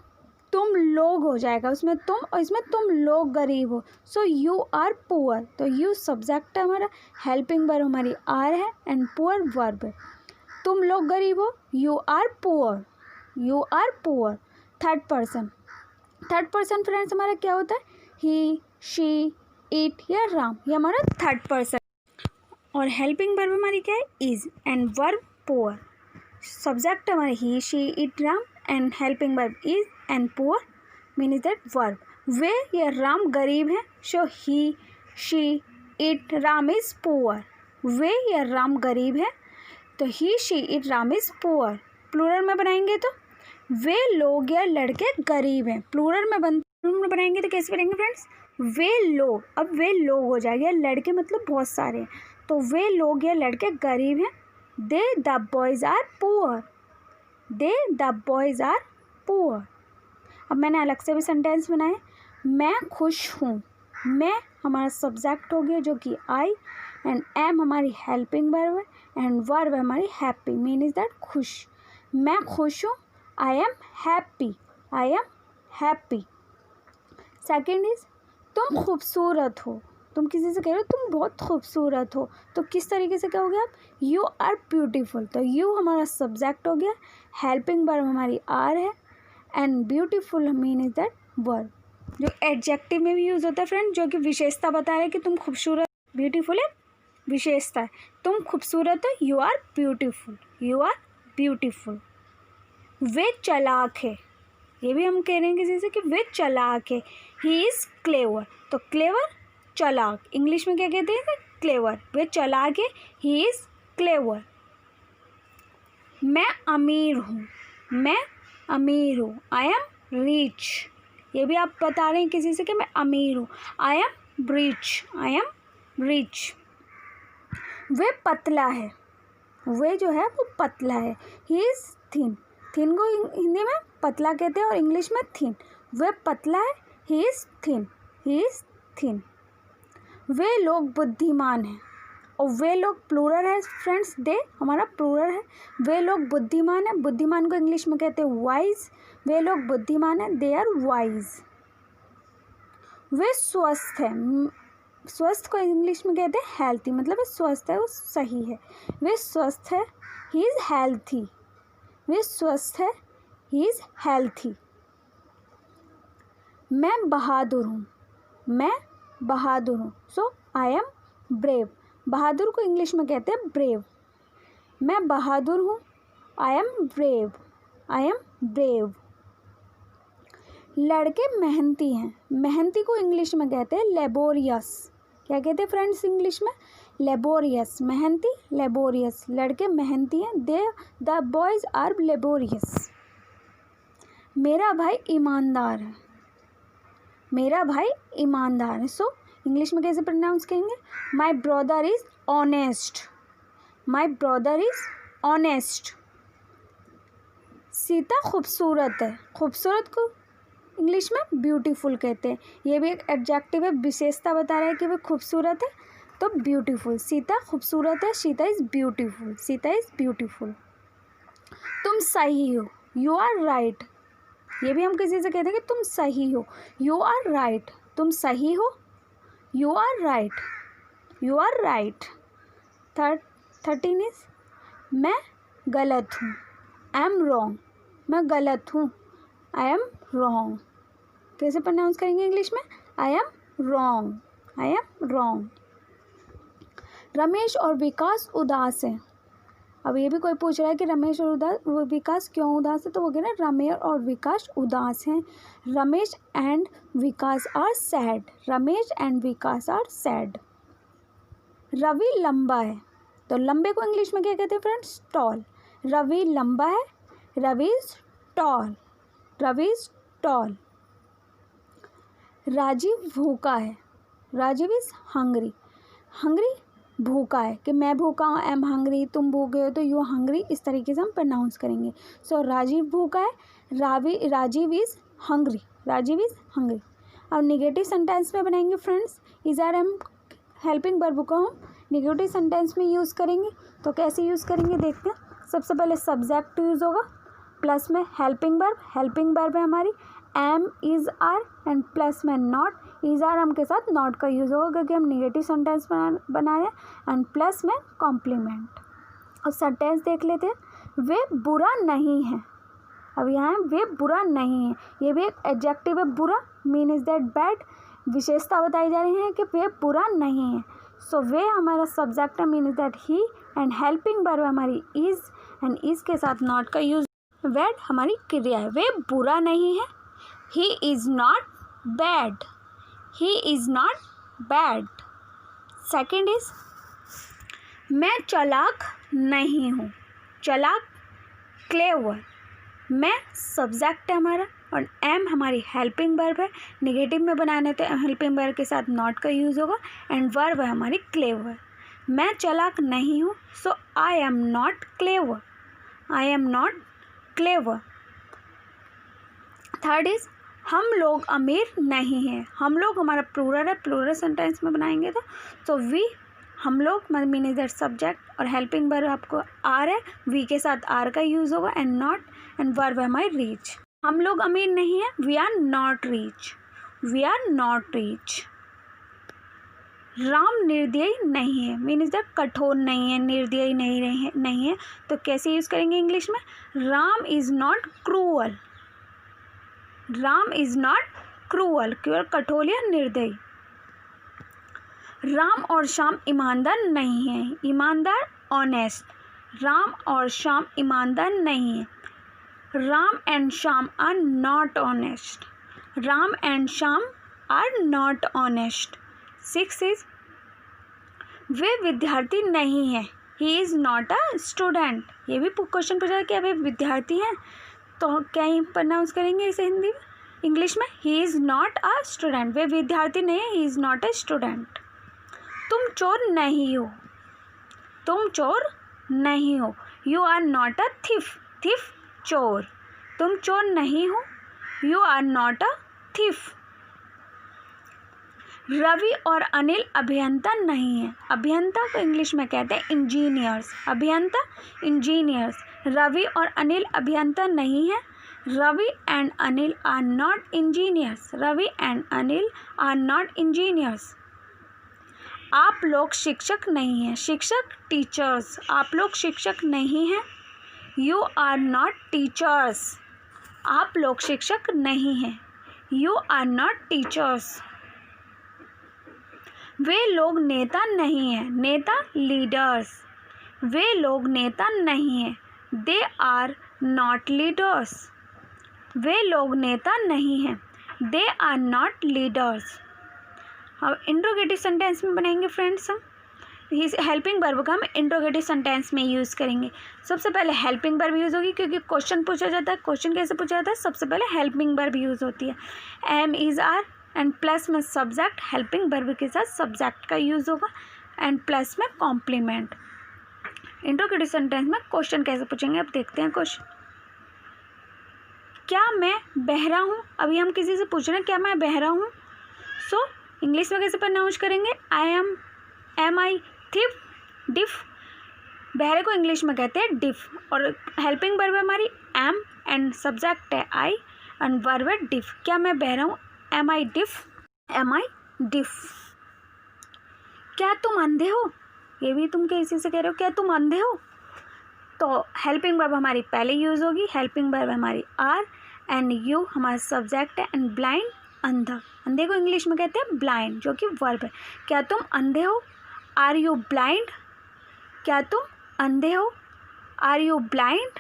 तुम लोग हो जाएगा उसमें तुम और इसमें तुम लोग गरीब हो। So you are poor. तो यू सब्जेक्ट है हमारा, हेल्पिंग वर्ब हमारी आर है एंड पुअर वर्ब है। तुम लोग गरीब हो। You are poor. You are poor. Third person friends हमारा क्या होता है, ही, शी, इट या राम, ये हमारा थर्ड पर्सन। और हेल्पिंग वर्ब हमारी क्या है, is and verb poor. Subject हमारे he, she, it, Ram and helping verb is and poor means that verb. वे या राम गरीब हैं, so he, she it Ram is poor, वे या राम गरीब है, तो he she it Ram is poor. Plural में बनाएंगे तो वे लोग या लड़के गरीब हैं। प्लूरल में बनाएंगे तो कैसे बनेंगे फ्रेंड्स, वे लोग, अब वे लोग हो जाएगा, लड़के मतलब बहुत सारे हैं, तो वे लोग या लड़के गरीब हैं। They the boys are poor, they the boys are poor. अब मैंने अलग से भी सेंटेंस बनाए। मैं खुश हूँ, मैं हमारा सब्जेक्ट हो गया जो कि आई, एंड एम हमारी हेल्पिंग वर्ब है, एंड वर्ब हमारी हैप्पी, मीन इज़ दैट खुश। मैं खुश हूँ, I am happy, I am happy. Second is तुम खूबसूरत हो, तुम किसी से कह रहे हो तुम बहुत खूबसूरत हो, तो किस तरीके से कहोगे आप, यू आर ब्यूटीफुल, तो यू हमारा सब्जेक्ट हो गया, हेल्पिंग वर्ब हमारी आर है, and beautiful mean is that verb, जो एडजेक्टिव में भी यूज़ होता है फ्रेंड, जो कि विशेषता बता रहा है कि तुम खूबसूरत, ब्यूटीफुल है विशेषता है, तुम खूबसूरत हो, you are beautiful, you are beautiful. वे चालाक है, ये भी हम कह रहे हैं किसी से कि वे चालाक है, ही इज़ क्लेवर, तो क्लेवर चालाक, इंग्लिश में क्या कहते हैं क्लेवर, वे चालाक है, ही इज़ क्लेवर। मैं अमीर हूँ, मैं अमीर हूँ, आई एम रिच, ये भी आप बता रहे हैं किसी से कि मैं अमीर हूँ, I am rich, I am rich. वे पतला है, वे जो है वो पतला है, ही इज़ थिन, थिन को हिंदी में पतला कहते हैं और इंग्लिश में थिन, वे पतला है, he is thin, he is thin. वे लोग बुद्धिमान हैं, और वे लोग प्लूरल है फ्रेंड्स, दे हमारा प्लूरल है, वे लोग बुद्धिमान है, बुद्धिमान को इंग्लिश में कहते हैं वाइज, वे लोग बुद्धिमान है, दे आर वाइज। वे स्वस्थ है, स्वस्थ को इंग्लिश में कहते हैं हेल्थी, मतलब वे स्वस्थ है, वो सही है, वे स्वस्थ है, ही इज़ हेल्थी, वे स्वस्थ है, ही इज़ हेल्थी। मैं बहादुर हूँ, मैं बहादुर हूँ, सो आई एम ब्रेव, बहादुर को इंग्लिश में कहते हैं ब्रेव, मैं बहादुर हूँ, I M brave, I am brave. लड़के मेहनती हैं, मेहनती को इंग्लिश में कहते हैं लेबोरियस, क्या कहते हैं फ्रेंड्स इंग्लिश में, लेबोरियस, मेहनती लेबोरियस, लड़के मेहनती हैं, they the boys are laborious. मेरा भाई ईमानदार है, मेरा भाई ईमानदार है, सो इंग्लिश में कैसे प्रोनाउंस करेंगे, my brother is honest, my brother is honest. Sita खूबसूरत है, खूबसूरत को इंग्लिश में ब्यूटीफुल कहते हैं, ये भी एक एडजेक्टिव है, विशेषता बता रहा है कि वह खूबसूरत है, तो ब्यूटीफुल, सीता खूबसूरत है, Sita is beautiful, Sita is beautiful. तुम सही हो, यू आर राइट, ये भी हम किसी से कहते हैं कि तुम सही हो, यू आर राइट, तुम सही हो, you are right, you are right. 13 is मैं गलत हूँ, आई एम रॉन्ग, मैं गलत हूँ, आई एम रॉन्ग, कैसे प्रोनाउंस करेंगे इंग्लिश में, I am wrong, I am wrong. Ramesh और विकास उदास हैं, अब ये भी कोई पूछ रहा है कि रमेश और विकास क्यों उदास है, तो वो कह रहे हैं रमेश और विकास उदास हैं, Ramesh and Vikas are sad, Ramesh and Vikas are sad. Ravi लंबा है, तो लंबे को इंग्लिश में क्या कहते हैं फ्रेंड्स, टॉल, रवि लंबा है, Ravi is tall, Ravi is tall. Rajeev भूखा है, राजीव इज हंग्री, हंग्री भूखा है, कि मैं भूखा हूँ, आई एम हंग्री, तुम भूखे हो तो यू हंग्री, इस तरीके से हम प्रोनाउंस करेंगे। सो राजीव भूखा है, Rajeev is hungry, Rajeev is hungry. अब निगेटिव सेंटेंस में बनाएंगे friends, is are am helping verb को हम निगेटिव सेंटेंस में यूज़ करेंगे, तो कैसे यूज़ करेंगे देखते हैं। सबसे पहले सब्जेक्ट यूज़ होगा, प्लस में हेल्पिंग वर्ब है हमारी am is are, and plus में नॉट, इज़ आर एम के साथ नॉट का यूज़ होगा क्योंकि हम निगेटिव सेंटेंस बना रहे हैं, एंड प्लस में कॉम्प्लीमेंट। और सेंटेंस देख लेते हैं, वे बुरा नहीं है, अब यहाँ वे बुरा नहीं है, ये भी एक एडजेक्टिव है, बुरा मीन इज़ दैट बैड, विशेषता बताई जा रही है कि वे बुरा नहीं है, सो वे हमारा सब्जेक्ट है, mean is that he, and helping verb हमारी इज़, एंड इज़ के साथ नॉट का यूज़, बैड हमारी क्रिया है, वे बुरा नहीं है, he is not bad, he is not bad, second is मैं चालाक नहीं हूँ, चालाक क्लेवर। मैं सब्जेक्ट है हमारा और एम हमारी हेल्पिंग वर्ब है। नेगेटिव में बनाने तो हेल्पिंग वर्ब के साथ नॉट का यूज़ होगा एंड वर्ब है हमारी क्लेवर। मैं चालाक नहीं हूँ, so I am not clever, I am not clever. Third is हम लोग अमीर नहीं हैं। हम लोग हमारा प्लूरल है, प्लूरल सेंटेंस में बनाएंगे तो वी, हम लोग मीन इज दैट सब्जेक्ट और हेल्पिंग वर्ब आपको आर है, वी के साथ आर का यूज़ होगा एंड नॉट एंड वर्ब है हमारी रीच। हम लोग अमीर नहीं हैं, we are not rich, we are not rich. Ram निर्दयी नहीं है, मीन इज दैट कठोर नहीं है, निर्दयी नहीं है तो कैसे यूज़ करेंगे इंग्लिश में? Ram is not cruel, Ram is not cruel, cruel कठोर या निर्दयी। राम और श्याम ईमानदार नहीं है, ईमानदार ऑनेस्ट, राम और श्याम ईमानदार नहीं है। Ram and Shyam are not honest, Ram and Shyam are not honest. 6 is वे विद्यार्थी नहीं है, he is not a student. ये भी क्वेश्चन पूछा है कि वे विद्यार्थी हैं तो क्या ही प्रनाउंस करेंगे इसे हिंदी में, इंग्लिश में? He is not a student, वे विद्यार्थी नहीं है, he is not a student. तुम चोर नहीं हो, तुम चोर नहीं हो, you are not a thief, thief चोर, तुम चोर नहीं हो, you are not a thief. Ravi और अनिल अभियंता नहीं है, अभियंता को इंग्लिश में कहते हैं इंजीनियर्स, अभियंता इंजीनियर्स। रवि और अनिल अभियंता नहीं है, Ravi and Anil are not engineers, Ravi and Anil are not engineers. आप लोग शिक्षक नहीं हैं, शिक्षक टीचर्स, आप लोग शिक्षक नहीं हैं, यू आर नॉट टीचर्स, आप लोग शिक्षक नहीं हैं, यू आर नॉट टीचर्स। वे लोग नेता नहीं हैं, नेता लीडर्स, वे लोग नेता नहीं हैं, दे आर नॉट लीडर्स, वे लोग नेता नहीं हैं, दे आर नॉट लीडर्स। अब इंट्रोगेटिव सेंटेंस में बनाएंगे फ्रेंड्स हम, हेल्पिंग वर्ब का हम इंट्रोगेटिव सेंटेंस में यूज़ करेंगे। सबसे पहले हेल्पिंग वर्ब यूज़ होगी क्योंकि क्वेश्चन पूछा जाता है। क्वेश्चन कैसे पूछा जाता है? सबसे पहले हेल्पिंग वर्ब यूज़ होती है, am is are and plus में सब्जेक्ट, हेल्पिंग वर्ब के साथ सब्जेक्ट का यूज़ होगा एंड प्लस में कॉम्प्लीमेंट। इंट्रोगेटिव सेंटेंस में क्वेश्चन कैसे पूछेंगे अब देखते हैं क्वेश्चन। क्या मैं बहरा हूँ? अभी हम किसी से पूछ रहे हैं क्या मैं बहरा हूँ, सो इंग्लिश में कैसे प्रोनाउंस करेंगे? आई एम आई थिफ डिफ, बहरे को इंग्लिश में कहते हैं डिफ और हेल्पिंग वर्ब है हमारी एम एंड सब्जेक्ट है आई एंड वर्ब है डिफ। क्या मैं बहरा हूँ? एम आई डिफ, एम आई डिफ। क्या तुम अंधे हो? ये भी तुम किसी से कह रहे हो क्या तुम अंधे हो, तो हेल्पिंग वर्ब हमारी पहले यूज़ होगी, हेल्पिंग वर्ब हमारी आर एंड यू हमारा सब्जेक्ट है एंड ब्लाइंड अंधा, अंधे को इंग्लिश में कहते हैं ब्लाइंड जो कि वर्ब है। क्या तुम अंधे हो? आर यू ब्लाइंड, क्या तुम अंधे हो? Are you blind,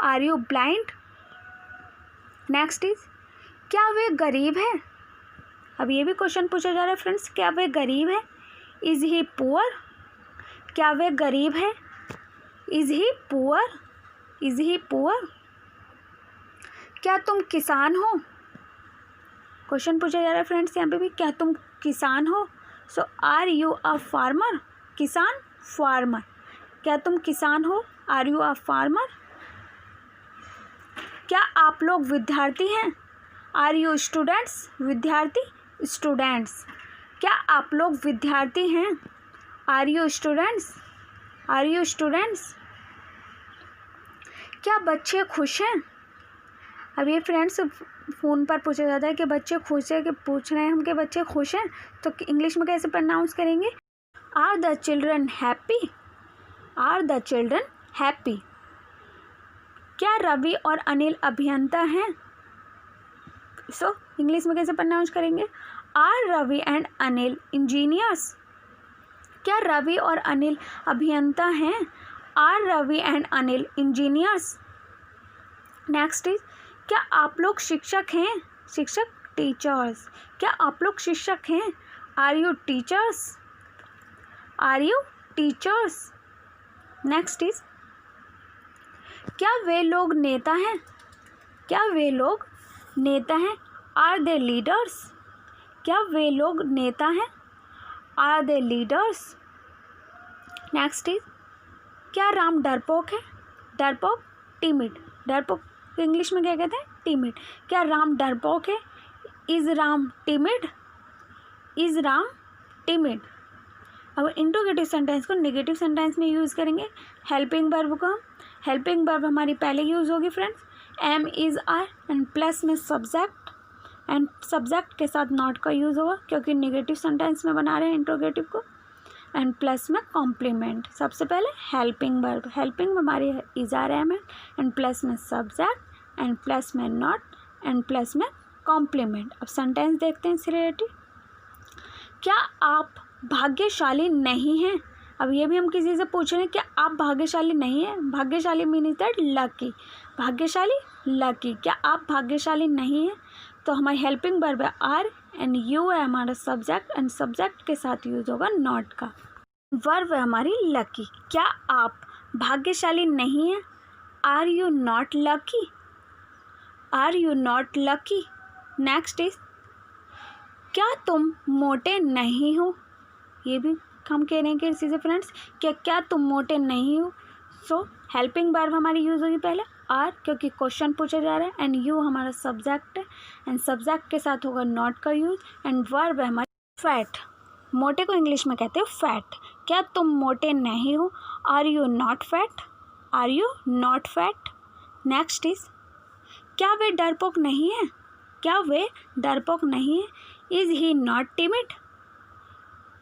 are you blind. Next is क्या वे गरीब है? अब ये भी क्वेश्चन पूछा जा रहा है फ्रेंड्स, क्या वे गरीब है? इज़ ही पुअर, क्या वे गरीब है? Is he poor, is he poor. क्या तुम किसान हो? क्वेश्चन पूछा जा रहा है फ्रेंड्स यहाँ पे भी, क्या तुम किसान हो? So are you a farmer, किसान फार्मर, क्या तुम किसान हो? Are you a farmer. क्या आप लोग विद्यार्थी हैं? आर यू स्टूडेंट्स, विद्यार्थी स्टूडेंट्स, क्या आप लोग विद्यार्थी हैं? Are you students, are you students. क्या बच्चे खुश हैं? अब ये फ्रेंड्स फ़ोन पर पूछा जाता है कि बच्चे खुश है, कि पूछ रहे हैं हम कि बच्चे खुश हैं, तो इंग्लिश में कैसे प्रोनाउंस करेंगे? Are the children happy, are the children happy. क्या रवि और अनिल अभियंता हैं? सो इंग्लिश में कैसे प्रोनाउंस करेंगे? Are Ravi and Anil engineers, क्या रवि और अनिल अभियंता हैं? Are Ravi and Anil engineers. Next is क्या आप लोग शिक्षक हैं? शिक्षक टीचर्स, क्या आप लोग शिक्षक हैं? Are you teachers, are you teachers? Next is क्या वे लोग नेता हैं? क्या वे लोग नेता हैं? Are they leaders? क्या वे लोग नेता हैं? Are they leaders? Next is क्या राम डरपोक है? डरपोक टिमिड। डरपोक इंग्लिश में क्या कहते हैं? टिमिड। क्या राम डरपोक है? Is Ram timid? Is Ram timid. अब इंट्रोगेटिव सेंटेंस को नेगेटिव सेंटेंस में यूज़ करेंगे। हेल्पिंग वर्ब को, हेल्पिंग वर्ब हमारी पहले यूज़ होगी friends, am is are and plus में सब्जेक्ट, एंड सब्जेक्ट के साथ नॉट का यूज़ होगा क्योंकि नेगेटिव सेंटेंस में बना रहे हैं इंट्रोगेटिव को, एंड प्लस में कॉम्प्लीमेंट। सबसे पहले हेल्पिंग वर्ब, हेल्पिंग हमारी इज़ आर एम है एंड प्लस में सब्जेक्ट एंड प्लस में नॉट एंड प्लस में कॉम्प्लीमेंट। अब सेंटेंस देखते हैं इससे रिलेटेड। क्या आप भाग्यशाली नहीं हैं? अब ये भी हम किसी से पूछ रहे हैं क्या आप भाग्यशाली नहीं हैं? भाग्यशाली मीन्स दैट लकी। भाग्यशाली लकी। क्या आप भाग्यशाली नहीं हैं? तो हमारी हेल्पिंग वर्ब है आर एंड यू है हमारा सब्जेक्ट एंड सब्जेक्ट के साथ यूज होगा नॉट का। वर्ब है हमारी लकी। क्या आप भाग्यशाली नहीं हैं? Are you not lucky? Are you not lucky? Next is क्या तुम मोटे नहीं हो? ये भी हम कह रहे हैं कि इसी से फ्रेंड्स क्या तुम मोटे नहीं हो? सो हेल्पिंग वर्ब हमारी यूज़ होगी पहले आर क्योंकि क्वेश्चन पूछा जा रहा है, एंड यू हमारा सब्जेक्ट है एंड सब्जेक्ट के साथ होगा नॉट का यूज़, एंड वर्ब है हमारी फैट। मोटे को इंग्लिश में कहते हो फैट। क्या तुम मोटे नहीं हो? Are you not fat? Are you not fat? Next is क्या वे डरपोक नहीं है? क्या वे डरपोक नहीं है? Is he not timid?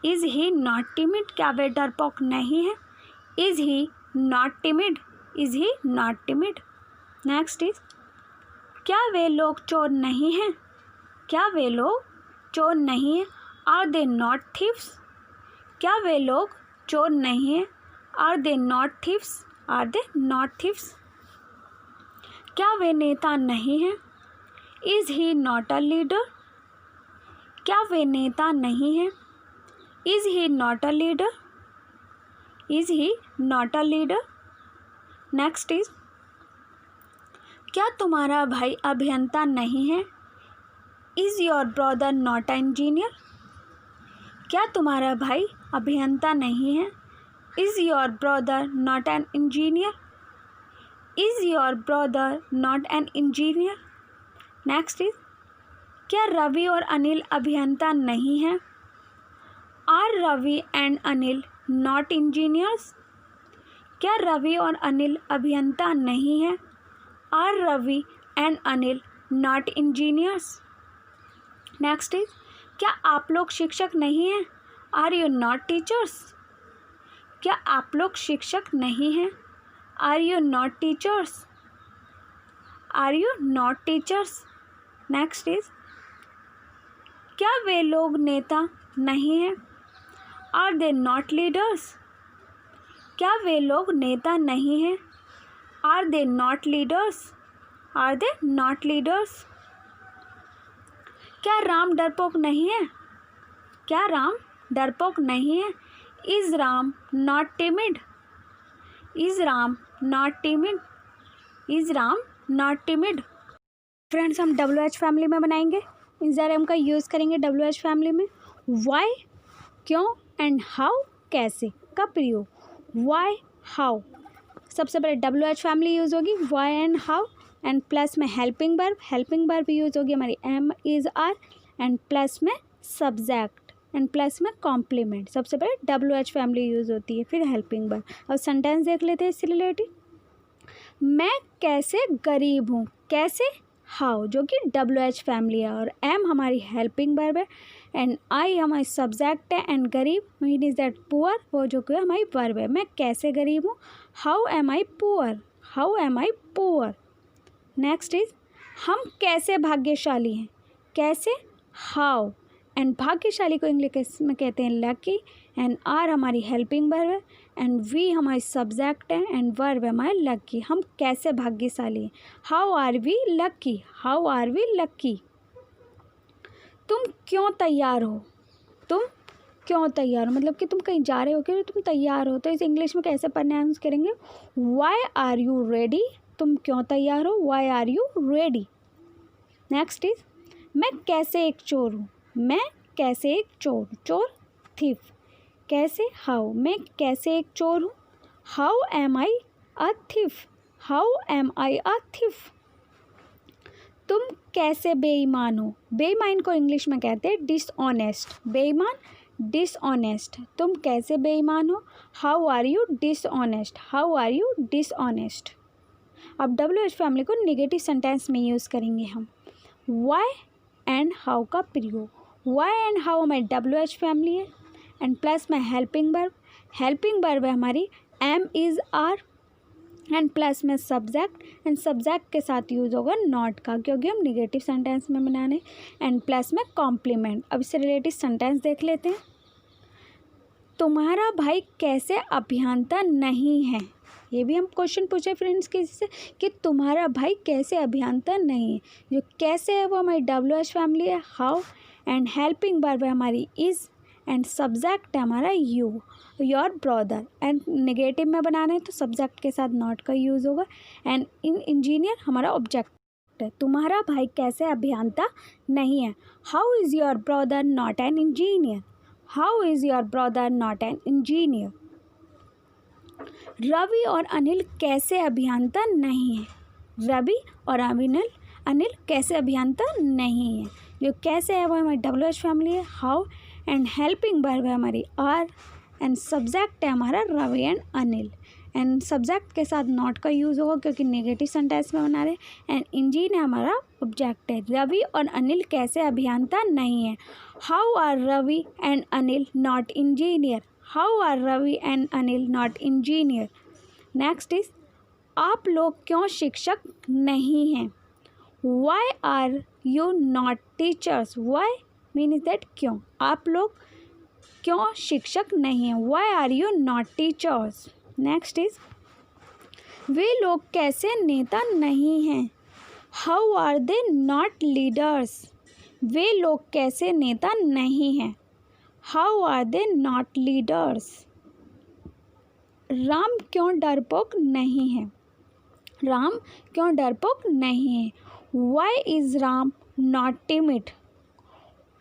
Is he not timid? क्या वे डरपोक नहीं है? Is he not timid? Is he not timid? Next is क्या वे लोग चोर नहीं हैं? क्या वे लोग चोर नहीं हैं? Are they not thieves? क्या वे लोग चोर नहीं हैं? Are they not thieves? Are they not thieves? क्या वे नेता नहीं हैं? Is he not a leader? क्या वे नेता नहीं हैं? Is he not a leader? Is he not a leader? Next is क्या तुम्हारा भाई अभियंता नहीं है? Is your brother not an engineer? क्या तुम्हारा भाई अभियंता नहीं है? Is your brother not an engineer? Is your brother not an engineer? Next is क्या रवि और अनिल अभियंता नहीं हैं? Are Ravi and Anil not engineers? क्या रवि और अनिल अभियंता नहीं हैं? Are Ravi and Anil not engineers? Next is क्या आप लोग शिक्षक नहीं हैं? Are you not teachers? क्या आप लोग शिक्षक नहीं हैं? Are you not teachers? Are you not teachers? Next is क्या वे लोग नेता नहीं हैं? Are they not leaders? क्या वे लोग नेता नहीं हैं? Are they not leaders? Are they not leaders? क्या राम डरपोक नहीं है? क्या राम डरपोक नहीं है? Is Ram not timid? Is Ram not timid? Is Ram not timid? Friends हम WH फैमिली में बनाएंगे। इज़ आर एम का यूज़ करेंगे WH फैमिली में। वाई क्यों एंड हाउ कैसे का प्रयोग। वाई हाउ सबसे पहले WH फैमिली यूज़ होगी why and how, and plus में हेल्पिंग वर्ब यूज़ होगी हमारी am is are and plus में सब्जेक्ट एंड प्लस में कॉम्प्लीमेंट। सबसे पहले WH फैमिली यूज़ होती है, फिर हेल्पिंग वर्ब। अब सेंटेंस देख लेते हैं इससे रिलेटेड। मैं कैसे गरीब हूँ? कैसे हाउ जो कि WH फैमिली है, और एम हमारी हेल्पिंग वर्ब है एंड आई हमारी सब्जेक्ट है, एंड गरीब मीन इज़ दैट पुअर वो जो कि हमारी वर्ब है। मैं कैसे गरीब हूँ? How am I poor? How am I poor? Next is हम कैसे भाग्यशाली हैं? कैसे हाउ, एंड भाग्यशाली को इंग्लिश में कहते हैं लकी, एंड आर हमारी हेल्पिंग वर्ब है एंड वी हमारी सब्जेक्ट है एंड वर्ब है हमारे लकी। हम कैसे भाग्यशाली हैं? How are we lucky? How are we lucky? तुम क्यों तैयार हो? तुम क्यों तैयार हो, मतलब कि तुम कहीं जा रहे हो कि तुम तैयार हो, तो इस इंग्लिश में कैसे प्रोनाउंस करेंगे, वाई आर यू रेडी, तुम क्यों तैयार हो, why are you ready. Next is मैं कैसे एक चोर हूँ, मैं कैसे एक चोर, चोर थीफ, कैसे हाउ, मैं कैसे एक चोर हूँ, how am I a thief, how am I a thief. तुम कैसे बेईमान हो, बेईमान को इंग्लिश में कहते हैं डिसऑनेस्ट, बेईमान डिसऑनेस्ट, तुम कैसे बेईमान हो, how are you dishonest, how are you dishonest. अब WH फैमिली को नेगेटिव सेंटेंस में यूज़ करेंगे हम। वाई एंड हाउ का प्रयोग, वाई एंड हाउ हमारी WH फैमिली है, एंड प्लस में हेल्पिंग वर्ब है हमारी am is are, and plus में सब्जेक्ट, एंड सब्जेक्ट के साथ यूज़ होगा नॉट का, क्योंकि हम निगेटिव सेंटेंस में बनाने, एंड प्लस में कॉम्प्लीमेंट। अब इससे रिलेटेड सेंटेंस देख लेते हैं। तुम्हारा भाई कैसे अभियंता नहीं है, ये भी हम क्वेश्चन पूछे फ्रेंड्स किसी से कि तुम्हारा भाई कैसे अभियंता नहीं है। जो कैसे है वो हमारी WH फैमिली है, हाउ, एंड हेल्पिंग वर्ब है हमारी इज़, एंड सब्जेक्ट है हमारा you, your brother, and negative में बनाना है तो सब्जेक्ट के साथ नॉट का यूज़ होगा, एंड इंजीनियर हमारा ऑब्जेक्ट है। तुम्हारा भाई कैसे अभियंता नहीं है, how is your brother not an engineer, how is your brother not an engineer. Ravi और अनिल कैसे अभियंता नहीं है, रवि और अनिल कैसे अभियंता नहीं है। जो कैसे है वो हमारी WH फैमिली है, हाउ, एंड हेल्पिंग वर्ब है हमारी आर, एंड सब्जेक्ट है हमारा Ravi and Anil, and subject के साथ नॉट का यूज़ होगा क्योंकि नेगेटिव सेंटेंस में बना रहे, एंड इंजीन है हमारा ऑब्जेक्ट है। रवि और अनिल कैसे अभियंता नहीं है, how are Ravi and Anil not engineer, how are Ravi and Anil not engineer. Next is आप लोग क्यों शिक्षक नहीं हैं, why are you not teachers, why means that क्यों, आप लोग क्यों शिक्षक नहीं हैं, why are you not teachers. Next is वे लोग कैसे नेता नहीं हैं, how are they not leaders, वे लोग कैसे नेता नहीं हैं, how are they not leaders. Ram क्यों डरपोक नहीं है, राम क्यों डरपोक नहीं है, why is Ram not timid,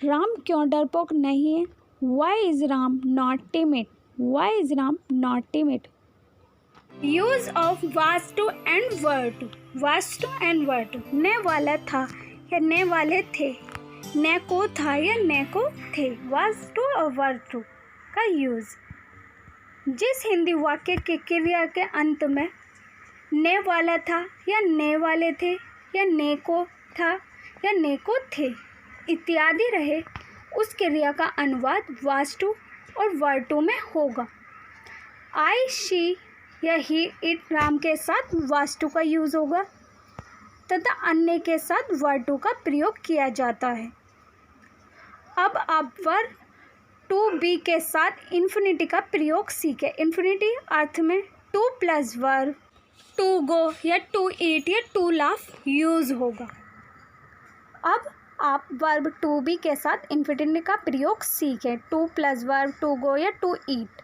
Ram क्यों डरपोक नहीं है, why is Ram not timid, why is Ram not timid. Use of was to and were to, was to and were to, ने वाला था या ने वाले थे, ने को था या ने को थे, वाज टू और वर टू का यूज़। जिस हिंदी वाक्य के क्रिया के अंत में ने वाला था या ने वाले थे या ने को था या ने को थे इत्यादि रहे, उस क्रिया का अनुवाद वाज टू और वर टू में होगा। आई, शी या ही, इट, राम के साथ वाज टू का यूज़ होगा तथा अन्य के साथ वर टू का प्रयोग किया जाता है। अब आप वर टू बी के साथ इन्फिनिटी का प्रयोग सीखें। इन्फिनिटी अर्थ में to plus verb, to go या टू ईट या टू लाफ यूज़ होगा। अब आप वर्ब टू बी के साथ इन्फिनिटी का प्रयोग सीखें। To plus verb, to go या टू ईट।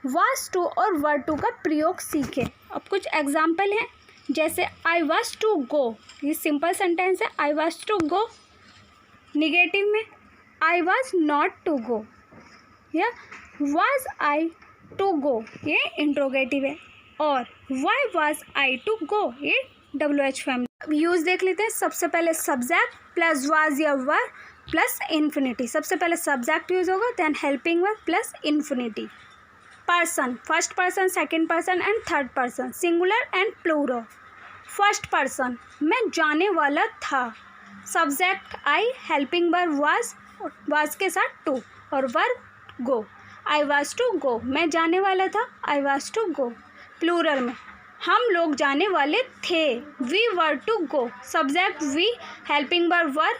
वाज टू और वर टू का प्रयोग सीखें। अब कुछ एग्जाम्पल हैं, जैसे आई वाज टू गो, ये सिंपल सेंटेंस है। I was to go, negative में I was not to go, या वाज आई टू गो, ये इंट्रोगेटिव है। और why was I to go, ये WH फैमिली। यूज़ देख लेते हैं। सबसे पहले सब्जेक्ट प्लस वाज या वर प्लस इन्फिनिटी। सबसे पहले सब्जेक्ट यूज़ होगा, then helping verb plus infinity. Person, first person, second person and third person, singular and plural. First person, मैं जाने वाला था। Subject I, helping verb was के साथ टू और verb go. I was to go, मैं जाने वाला था। I was to go. Plural में हम लोग जाने वाले थे। We were to go. Subject we, helping verb were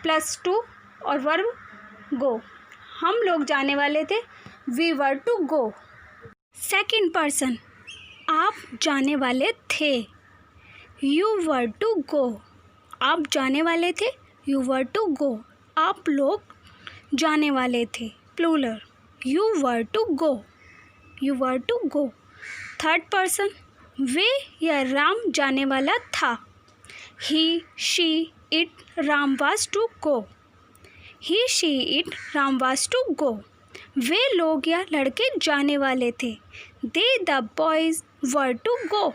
plus to और वर्ब गो। हम लोग जाने वाले थे। We were to go. Second person, आप जाने वाले थे। You were to go. आप जाने वाले थे। You were to go. आप लोग जाने वाले थे। Plural. You were to go, you were to go. Third person, वे या राम जाने वाला था। He she it Ram was to go, he she it Ram was to go. वे लोग या लड़के जाने वाले थे। They the boys were to go,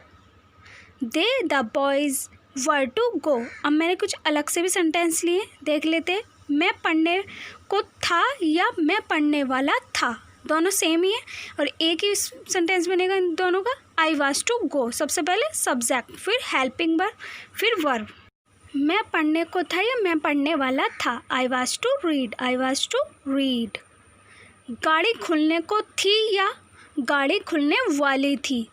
they the boys were to go. अब मैंने कुछ अलग से भी सेंटेंस लिए, देख लेते हैं। मैं पढ़ने को था या मैं पढ़ने वाला था, दोनों सेम ही है और एक ही सेंटेंस बनेगा इन दोनों का। आई वाज टू गो, सबसे पहले सब्जेक्ट, फिर हेल्पिंग वर्ब, फिर वर्ब। मैं पढ़ने को था या मैं पढ़ने वाला था। I was to read, I was to read. गाड़ी खुलने को थी या गाड़ी खुलने वाली थी,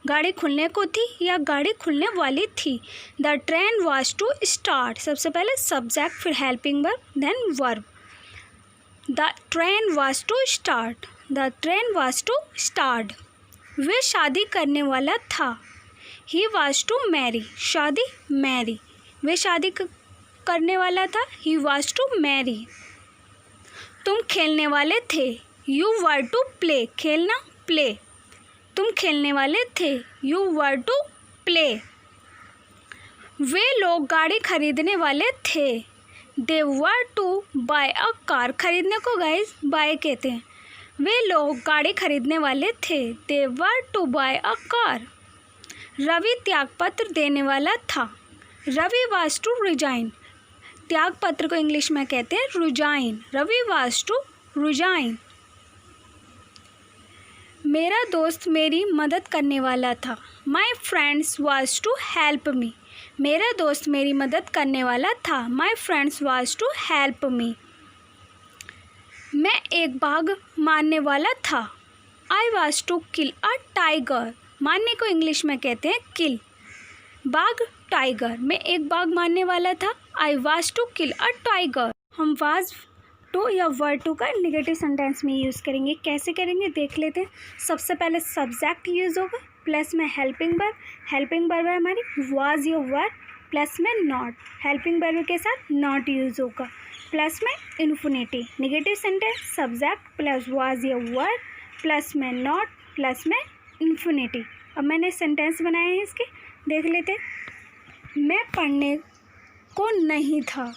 गाड़ी खुलने को थी या गाड़ी खुलने वाली थी। The train was to start, सबसे पहले सब्जेक्ट, फिर helping verb, then verb. The train was to start, the train was to start. वे शादी करने वाला था। ही वाज टू मैरी, शादी मैरी। वे शादी करने वाला था। He was to marry. तुम खेलने वाले थे। यू वर टू प्ले, खेलना प्ले। तुम खेलने वाले थे। You were to play. वे लोग गाड़ी खरीदने वाले थे। They were to buy a car, खरीदने को गाइस बाय कहते हैं। वे लोग गाड़ी खरीदने वाले थे। They were to buy a car. Ravi त्यागपत्र देने वाला था। रवि वाज टू रिजाइन, त्यागपत्र को इंग्लिश में कहते हैं resign. Ravi was to resign. मेरा दोस्त मेरी मदद करने वाला था। My friends was to help me, मेरा दोस्त मेरी मदद करने वाला था। My friends was to help me. मैं एक बाघ मारने वाला था। I was to kill a tiger, मारने को इंग्लिश में कहते हैं किल। बाघ टाइगर, मैं एक बाघ मारने वाला था। I was to kill a tiger. हम वाज टू या वर टू का नेगेटिव सेंटेंस में यूज़ करेंगे। कैसे करेंगे देख लेते हैं। सबसे पहले सब्जेक्ट यूज़ होगा, प्लस में हेल्पिंग वर्ब। हेल्पिंग वर्ब है हमारी वाज या वर, प्लस में नॉट। हेल्पिंग वर्ब के साथ नॉट यूज़ होगा, प्लस में infinity. Negative sentence subject plus was या वर, प्लस में नॉट, प्लस में इन्फिनिटी। अब मैंने सेंटेंस बनाए हैं इसके, देख लेते हैं। मैं पढ़ने को नहीं था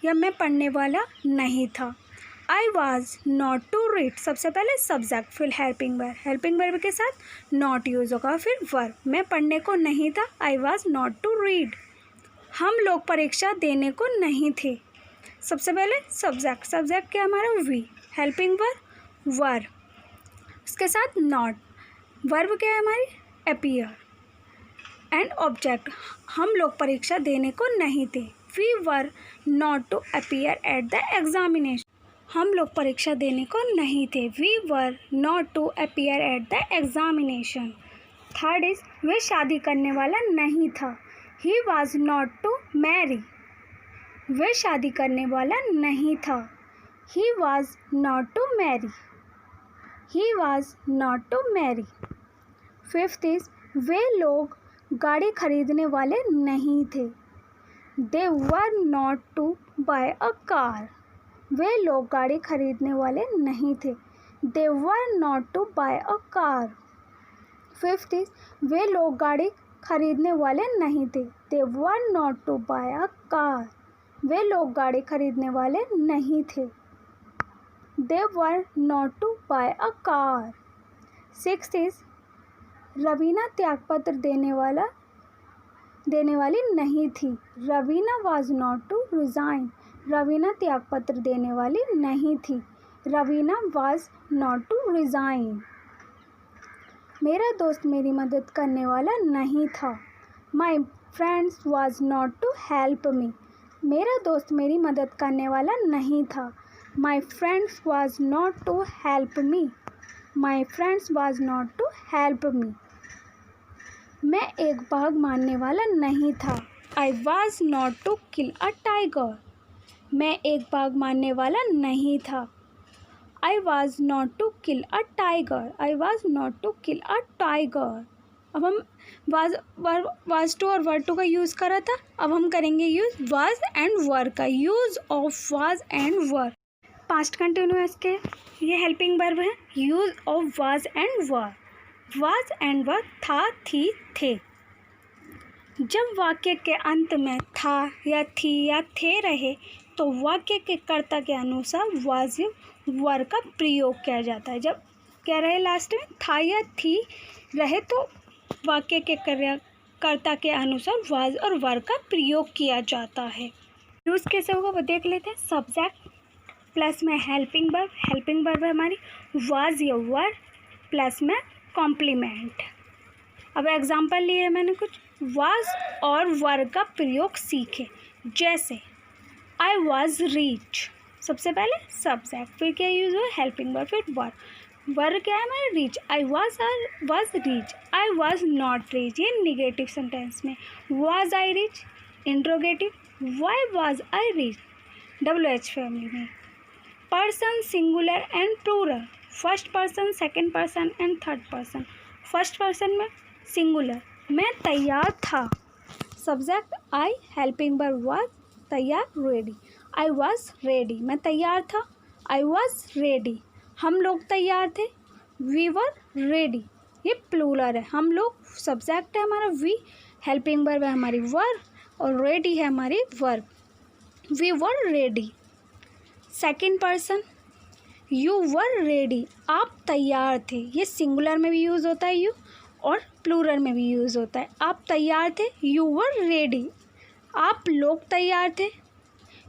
या मैं पढ़ने वाला नहीं था। I was not to read, सबसे पहले सब्जेक्ट, फिर हेल्पिंग वर्ब। हेल्पिंग वर्ब के साथ नॉट यूज़ होगा, फिर वर्ब। मैं पढ़ने को नहीं था। I was not to read. हम लोग परीक्षा देने को नहीं थे। सबसे पहले सब्जेक्ट, सब्जेक्ट क्या हमारा वी। हेल्पिंग वर्ब वर, उसके साथ नॉट। वर्ब क्या है हमारी अपीयर। एंड ऑब्जेक्ट, हम लोग परीक्षा देने को नहीं थे। We were not to appear at the examination, हम लोग परीक्षा देने को नहीं थे। We were not to appear at the examination. Third is वे शादी करने वाला नहीं था। He was not to marry, वे शादी करने वाला नहीं था। He was not to marry, he was not to marry. Fifth is वे लोग गाड़ी खरीदने वाले नहीं थे। They were not to buy a car, वे लोग गाड़ी खरीदने वाले नहीं थे। They were not to buy a car. Fifth is वे लोग गाड़ी खरीदने वाले नहीं थे। They were not to buy a car, वे लोग गाड़ी खरीदने वाले नहीं थे। They were not to buy a car. Sixth is Raveena त्यागपत्र देने वाली नहीं थी। Raveena was not to resign, Raveena त्यागपत्र देने वाली नहीं थी। Raveena was not to resign. मेरा दोस्त मेरी मदद करने वाला नहीं था। My friends was not to help me, मेरा दोस्त मेरी मदद करने वाला नहीं था। My friends was not to help me, my friends was not to help me. मैं एक बाघ मारने वाला नहीं था। I was not to kill a tiger, मैं एक बाघ मारने वाला नहीं था। I was not to kill a tiger, I was not to kill a tiger. अब हम वाज टू और वर टू का यूज़ करा था, अब हम करेंगे यूज़ वाज एंड वर का। Use of was and were. Past continuous के ये हेल्पिंग वर्ब है। Use of was and were. Was and were था, थी, थे। जब वाक्य के अंत में था या थी या थे रहे तो वाक्य के कर्ता के अनुसार वाज या वर का प्रयोग किया जाता है। जब क्या रहे लास्ट में था या थी रहे तो वाक्य के कर्ता के अनुसार वाज और वर का प्रयोग किया जाता है। यूज़ कैसे होगा वो देख लेते हैं। सब्जेक्ट प्लस में हेल्पिंग वर्ब है हमारी वाज या वर प्लस में कॉम्प्लीमेंट। अब एग्जांपल लिए मैंने कुछ। वाज और वर का प्रयोग सीखे, जैसे आई वाज रीच, सबसे पहले सब्जेक्ट, फिर क्या यूज हुआ हेल्पिंग वर्ब, फिर वर क्या है हमारा reach. I was reach. I was not reach, ये निगेटिव सेंटेंस में। Was I reach interrogative. Why was I reach WH family में। Person singular and plural, first person, second person and third person. First person में singular, मैं तैयार था, subject I, helping verb was, तैयार ready. I was ready, मैं तैयार था, I was ready. हम लोग तैयार थे, वी वर रेडी, ये प्लूरल है। हम लोग सब्जेक्ट है हमारा वी, हेल्पिंग वर्ब है हमारी वर और रेडी है हमारी verb. We were ready. Second person you were ready, आप तैयार थे, ये सिंगुलर में भी यूज़ होता है यू और प्लूरल में भी यूज़ होता है। आप तैयार थे, यू वर रेडी। आप लोग तैयार थे,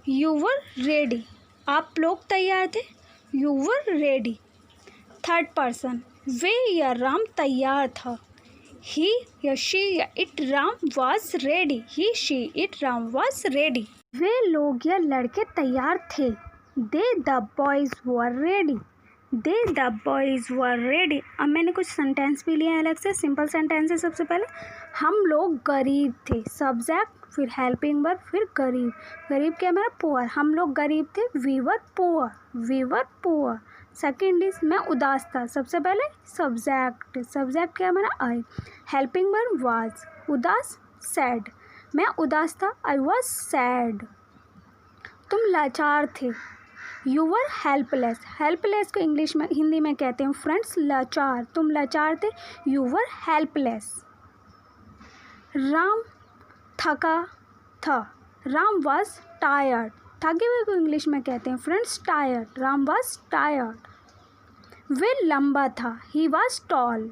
यू वर रेडी। आप लोग तैयार थे, you were ready. Third person वे या राम तैयार था, ही या शी या it Ram was ready, he she it Ram was ready. वे लोग या लड़के तैयार थे, they the boys were ready, they the boys were ready. अब मैंने कुछ सेंटेंस भी लिए अलग से, सिंपल सेंटेंस है। सबसे पहले हम लोग गरीब थे, सब्जेक्ट, फिर हेल्पिंग वर्ब, फिर गरीब। गरीब क्या हमारा पुअर, हम लोग गरीब थे, we were poor, we were poor. Second is मैं उदास था, सबसे पहले सब्जेक्ट, सब्जेक्ट क्या हमारा आई, हेल्पिंग वर्ब वाज, उदास सैड, मैं उदास था, आई वॉज सैड। तुम लाचार थे, यू वर हेल्पलेस, हेल्पलेस को इंग्लिश में हिंदी में कहते हैं फ्रेंड्स लाचार, तुम लाचार थे, यू वर हेल्पलेस। राम थका था, राम वाज टायर्ड, थके हुए को इंग्लिश में कहते हैं friends tired, Ram was tired. वे लंबा था, ही वाज टॉल,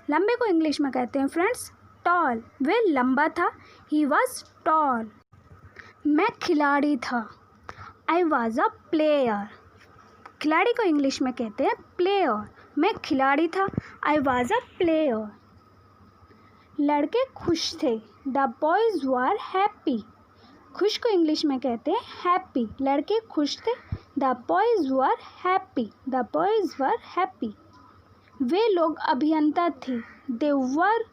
लंबे को इंग्लिश में कहते हैं फ्रेंड्स टॉल, वे लंबा था, ही वाज टॉल। मैं खिलाड़ी था, आई वाज अ प्लेयर, खिलाड़ी को इंग्लिश में कहते हैं प्लेयर, मैं खिलाड़ी था, आई वाज अ प्लेयर। लड़के खुश थे, द बॉयज़ वर हैप्पी, खुश को इंग्लिश में कहते हैं हैप्पी, लड़के खुश थे, the boys were happy, the boys were happy. वे लोग अभियंता थे, दे वर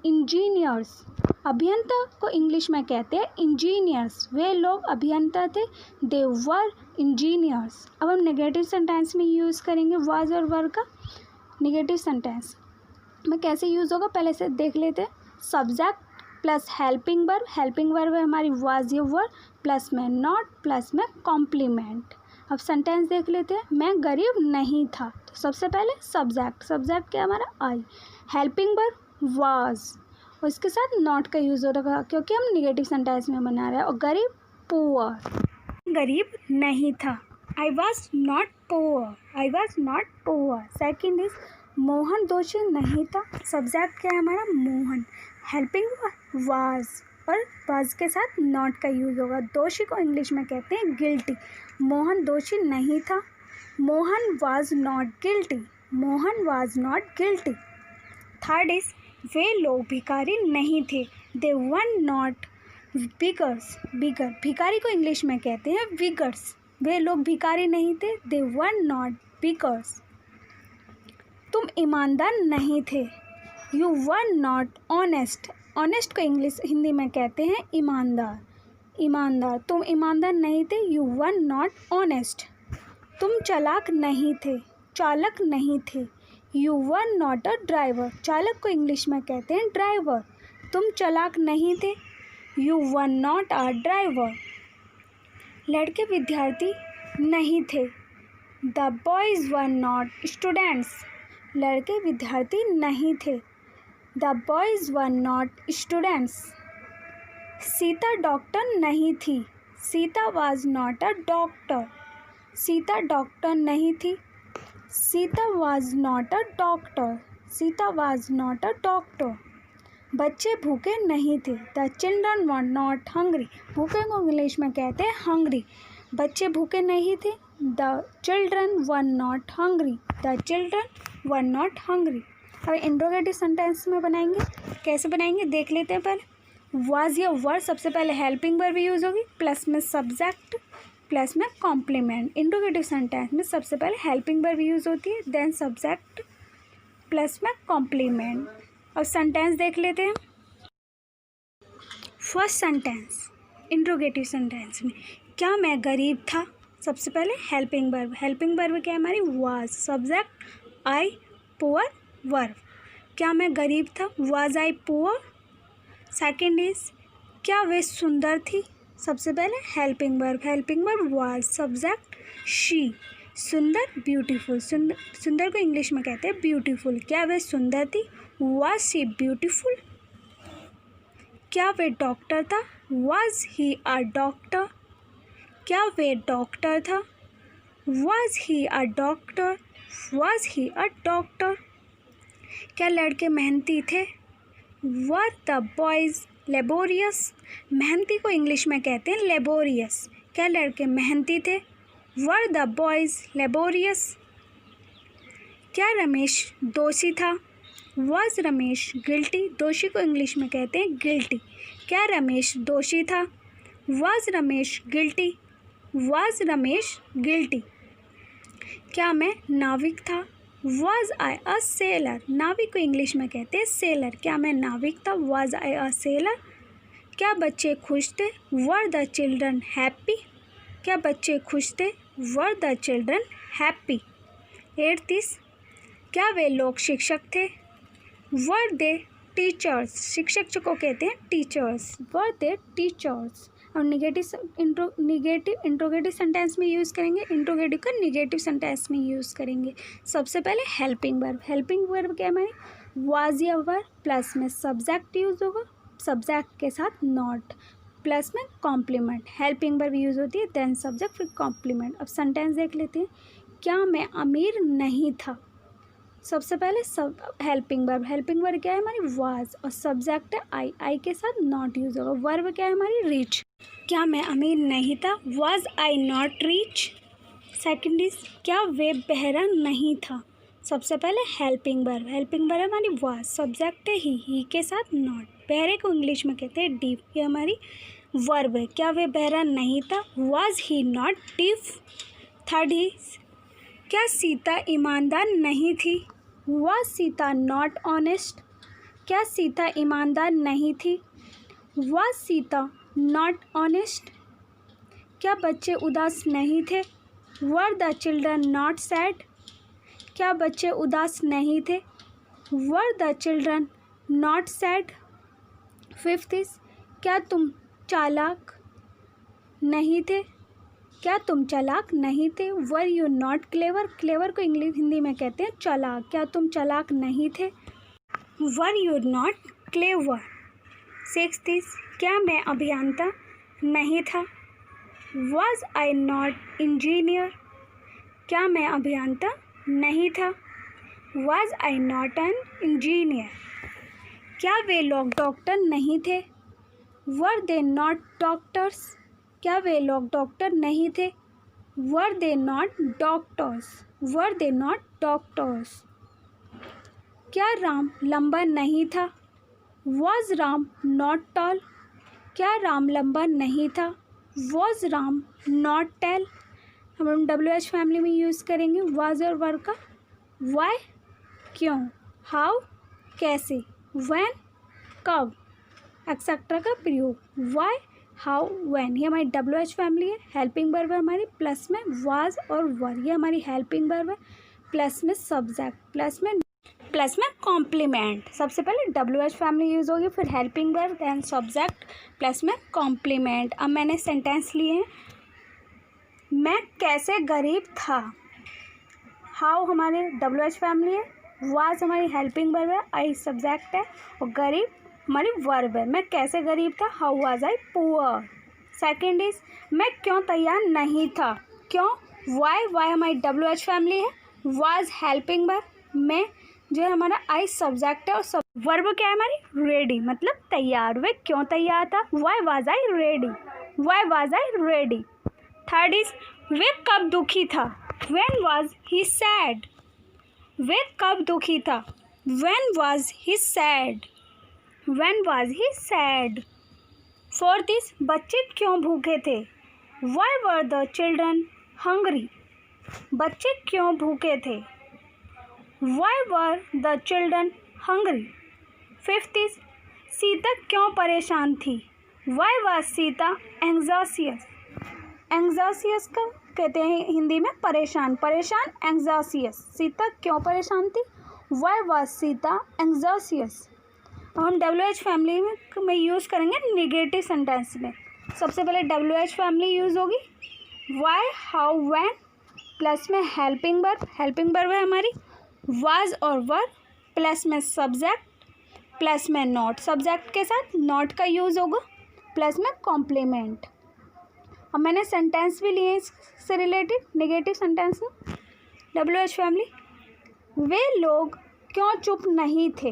इंजीनियर्स, अभियंता को इंग्लिश में कहते हैं इंजीनियर्स, वे लोग अभियंता थे, दे वर इंजीनियर्स। अब हम नेगेटिव सेंटेंस में यूज़ करेंगे वाज और वर का। नेगेटिव सेंटेंस में कैसे यूज़ होगा पहले से देख लेते हैं। सब्जेक्ट प्लस हेल्पिंग वर्ब है हमारी वाज या वर, प्लस में नॉट, प्लस में कॉम्प्लीमेंट। अब सेंटेंस देख लेते हैं। मैं गरीब नहीं था, तो सबसे पहले सब्जेक्ट क्या हमारा आई, हेल्पिंग वर्ब वाज, और इसके साथ नॉट का यूज़ हो रहा क्योंकि हम निगेटिव सेंटेंस में बना रहे हैं। और गरीब पुअर, गरीब नहीं था, I was not poor, I was not poor. Second is Mohan दोषी नहीं था, सब्जेक्ट क्या है हमारा मोहन, हेल्पिंग वाज, और वाज के साथ नॉट का यूज़ होगा। दोषी को इंग्लिश में कहते हैं गिल्टी, मोहन दोषी नहीं था, Mohan was not guilty, Mohan was not guilty. Third is वे लोग भिखारी नहीं थे, दे वर नॉट बिगर्स, भिखारी को इंग्लिश में कहते हैं बिगर्स, वे लोग भिखारी नहीं थे, दे वर नॉट बिगर्स। तुम ईमानदार नहीं थे, you were not honest, honest को हिंदी में कहते हैं ईमानदार, तुम ईमानदार नहीं थे, यू वर नॉट ऑनेस्ट। तुम चालाक नहीं थे, चालक नहीं थे, you were not a driver, चालक को इंग्लिश में कहते हैं ड्राइवर, तुम चालाक नहीं थे, you were not a driver. लड़के विद्यार्थी नहीं थे, the boys were not students, लड़के विद्यार्थी नहीं थे। The boys were not students. Sita doctor नहीं थी। Sita was not a doctor, Sita doctor नहीं थी। Sita was not a doctor, Sita was not a doctor. बच्चे भूखे नहीं थे। The children were not hungry, भूखे को इंग्लिश में कहते हैं हंग्री। बच्चे भूखे नहीं थे। The children were not hungry, the children were not hungry. अब इंट्रोगेटिव सेंटेंस में बनाएंगे, कैसे बनाएंगे देख लेते हैं पहले। वाज या वर, सबसे पहले हेल्पिंग वर्ब यूज़ होगी, प्लस में सब्जेक्ट, प्लस में कॉम्प्लीमेंट। इंट्रोगेटिव सेंटेंस में सबसे पहले हेल्पिंग वर्ब यूज़ होती है, देन सब्जेक्ट, प्लस में कॉम्प्लीमेंट। अब सेंटेंस देख लेते हैं। फर्स्ट सेंटेंस इंट्रोगेटिव सेंटेंस में, क्या मैं गरीब था। सबसे पहले हेल्पिंग वर्ब, हेल्पिंग वर्ब क्या है हमारी was, subject I, poor verb. क्या मैं गरीब था, was I poor. Second is, क्या वे सुंदर थी। सबसे पहले helping verb was, subject she, सुंदर ब्यूटीफुल। सुंदर को इंग्लिश में कहते हैं ब्यूटीफुल। क्या वे सुंदर थी, वाज शी ब्यूटीफुल। क्या वे डॉक्टर था, वाज ही अ डॉक्टर। क्या वे डॉक्टर था, was he a doctor, was he a doctor. क्या लड़के मेहनती थे, वर द बॉयज़ लेबोरियस। मेहनती को इंग्लिश में कहते हैं लेबोरियस। क्या लड़के मेहनती थे, वर द बॉयज़ लेबोरियस। क्या रमेश दोषी था, वाज रमेश गिल्टी। दोषी को इंग्लिश में कहते हैं गिल्टी। क्या रमेश दोषी था, was Ramesh guilty, was Ramesh guilty. क्या मैं नाविक था, वाज आई अ सेलर। नाविक को इंग्लिश में कहते हैं सेलर। क्या मैं नाविक था, वाज आई अ सेलर। क्या बच्चे खुश थे, वर द चिल्ड्रन हैप्पी। क्या बच्चे खुश थे, वर the children happy. Eighth is, क्या वे लोग शिक्षक थे, वर दे टीचर्स। शिक्षक को कहते हैं टीचर्स, वर दे टीचर्स। और निगेटिव इंट्रोगेटिव सेंटेंस में यूज़ करेंगे, इंट्रोगेटिव का निगेटिव सेंटेंस में यूज़ करेंगे। सबसे पहले हेल्पिंग वर्ब क्या है हमारी, वाज या वर, प्लस में सब्जेक्ट यूज़ होगा, सब्जेक्ट के साथ नॉट, प्लस में कॉम्प्लीमेंट। हेल्पिंग वर्ब यूज़ होती है, देन सब्जेक्ट फिर कॉम्प्लीमेंट। अब सेंटेंस देख लेते हैं। क्या मैं अमीर नहीं था। सबसे पहले हेल्पिंग वर्ब क्या है हमारी वाज, और सब्जेक्ट है आई के साथ नॉट यूज़ होगा। वर्ब क्या है हमारी रीच। क्या मैं अमीर नहीं था, was I not rich. Second is, क्या वे बहरा नहीं था। सबसे पहले हेल्पिंग वर्ब है हमारी वाज, सब्जेक्ट है ही के साथ नॉट। बहरे को इंग्लिश में कहते हैं डीफ, ये हमारी वर्ब है। क्या वे बहरा नहीं था, was he not deaf. Third is, क्या सीता ईमानदार नहीं थी, वाज सीता नॉट ऑनेस्ट। क्या सीता ईमानदार नहीं थी, वाज सीता नॉट ऑनेस्ट। क्या बच्चे उदास नहीं थे, वर द चिल्ड्रन नॉट सैड। क्या बच्चे उदास नहीं थे, वर the children not sad. Fifth is, क्या तुम चालाक नहीं थे। क्या तुम चालाक नहीं थे, were you not clever. Clever को इंग्लिश हिंदी में कहते हैं चालाक। क्या तुम चालाक नहीं थे, were you not clever. Sixth is, क्या मैं अभियंता नहीं था, वाज आई नॉट इंजीनियर। क्या मैं अभियंता नहीं था, was I not an engineer. क्या वे लोग डॉक्टर नहीं थे, वर दे नॉट डॉक्टर्स। क्या वे लोग डॉक्टर नहीं थे, were they not doctors, were they not doctors. क्या राम लंबा नहीं था, वॉज राम नॉट टॉल। क्या राम लंबा नहीं था, वॉज राम नॉट टैल। हम WH फैमिली में यूज़ करेंगे वाज और वर का। वाई क्यों, हाउ कैसे, व्हेन कब, एक्सेट्रा का प्रयोग। वाई हाउ व्हेन, ये हमारी WH फैमिली है। हेल्पिंग वर्ब है हमारी, प्लस में वाज और वर, ये हमारी हेल्पिंग वर्ब है, प्लस में सब्जेक्ट, प्लस में कॉम्प्लीमेंट। सबसे पहले WH फैमिली यूज़ होगी, फिर helping verb, then subject, plus में कॉम्प्लीमेंट। अब मैंने सेंटेंस लिए हैं। मैं कैसे गरीब था, हाउ हमारे WH फैमिली है, वाज हमारी हेल्पिंग वर्ब है, आई सब्जेक्ट है और गरीब हमारी वर्ब है। मैं कैसे गरीब था, how was I poor. Second is मैं क्यों तैयार नहीं था, क्यों, वाई हमारी WH फैमिली है, वाज हेल्पिंग वर्ब, मैं जो है हमारा आई सब्जेक्ट है और सब वर्ब क्या है हमारी, रेडी, मतलब तैयार। वे क्यों तैयार था, why was I ready, why was I ready. Third is वे कब दुखी था, व्हेन वाज ही सैड, वे कब दुखी था, when was he sad, when was he sad. Fourth is बच्चे क्यों भूखे थे, why were the children hungry, बच्चे क्यों भूखे थे, why were the children hungry. Fifth is Sita क्यों परेशान थी, why was Sita anxious, anxious का कहते हैं हिंदी में परेशान, परेशान एंग्जासियस, सीता क्यों परेशान थी, वाई वाज सीता एंग्जासियस। अब हम WH फैमिली में यूज़ करेंगे निगेटिव सेंटेंस में। सबसे पहले WH फैमिली यूज़ होगी, वाई, हाउ, व्हेन, प्लस में हेल्पिंग वर्ब है हमारी, वाज और वर, प्लस में सब्जेक्ट, प्लस में नॉट, सब्जेक्ट के साथ नॉट का यूज़ होगा, प्लस में कॉम्प्लीमेंट। अब मैंने सेंटेंस भी लिए इससे रिलेटेड निगेटिव सेंटेंस में। WH फैमिली, वे लोग क्यों चुप नहीं थे,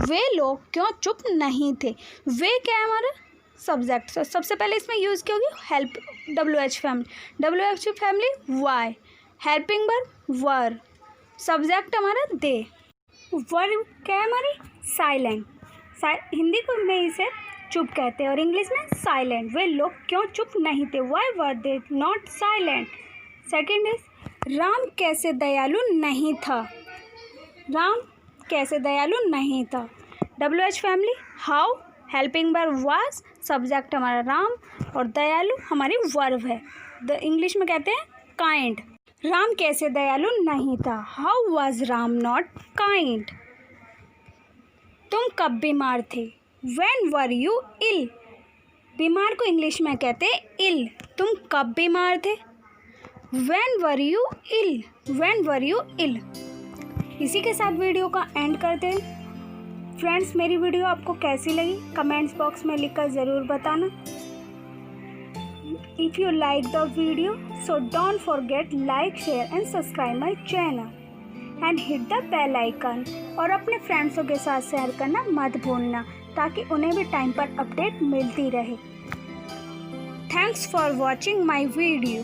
वे लोग क्यों चुप नहीं थे, वे क्या है हमारा सब्जेक्ट। सबसे पहले इसमें यूज़ की होगी help, WH family why, helping verb were, subject हमारा दे, वर्ब क्या है हमारी साइलेंट, हिंदी को में इसे चुप कहते हैं और इंग्लिश में साइलेंट। वे लोग क्यों चुप नहीं थे, why were they not silent. Second is Ram कैसे दयालु नहीं था, राम कैसे दयालु नहीं था। WH family how, helping verb was, subject हमारा राम और दयालु हमारी वर्ब है, इंग्लिश में कहते हैं काइंड। राम कैसे दयालु नहीं था, how was Ram not kind. तुम कब बीमार थे, व्हेन वर यू इल, बीमार को इंग्लिश में कहते हैं इल, तुम कब बीमार थे, when were you ill, when were you ill. इसी के साथ वीडियो का एंड करते हैं। फ्रेंड्स, मेरी वीडियो आपको कैसी लगी कमेंट्स बॉक्स में लिखकर ज़रूर बताना। If you like the video, so don't forget like, share and subscribe my channel and hit the bell icon और अपने फ्रेंड्सों के साथ शेयर करना मत भूलना ताकि उन्हें भी टाइम पर अपडेट मिलती रहे। Thanks for watching my video.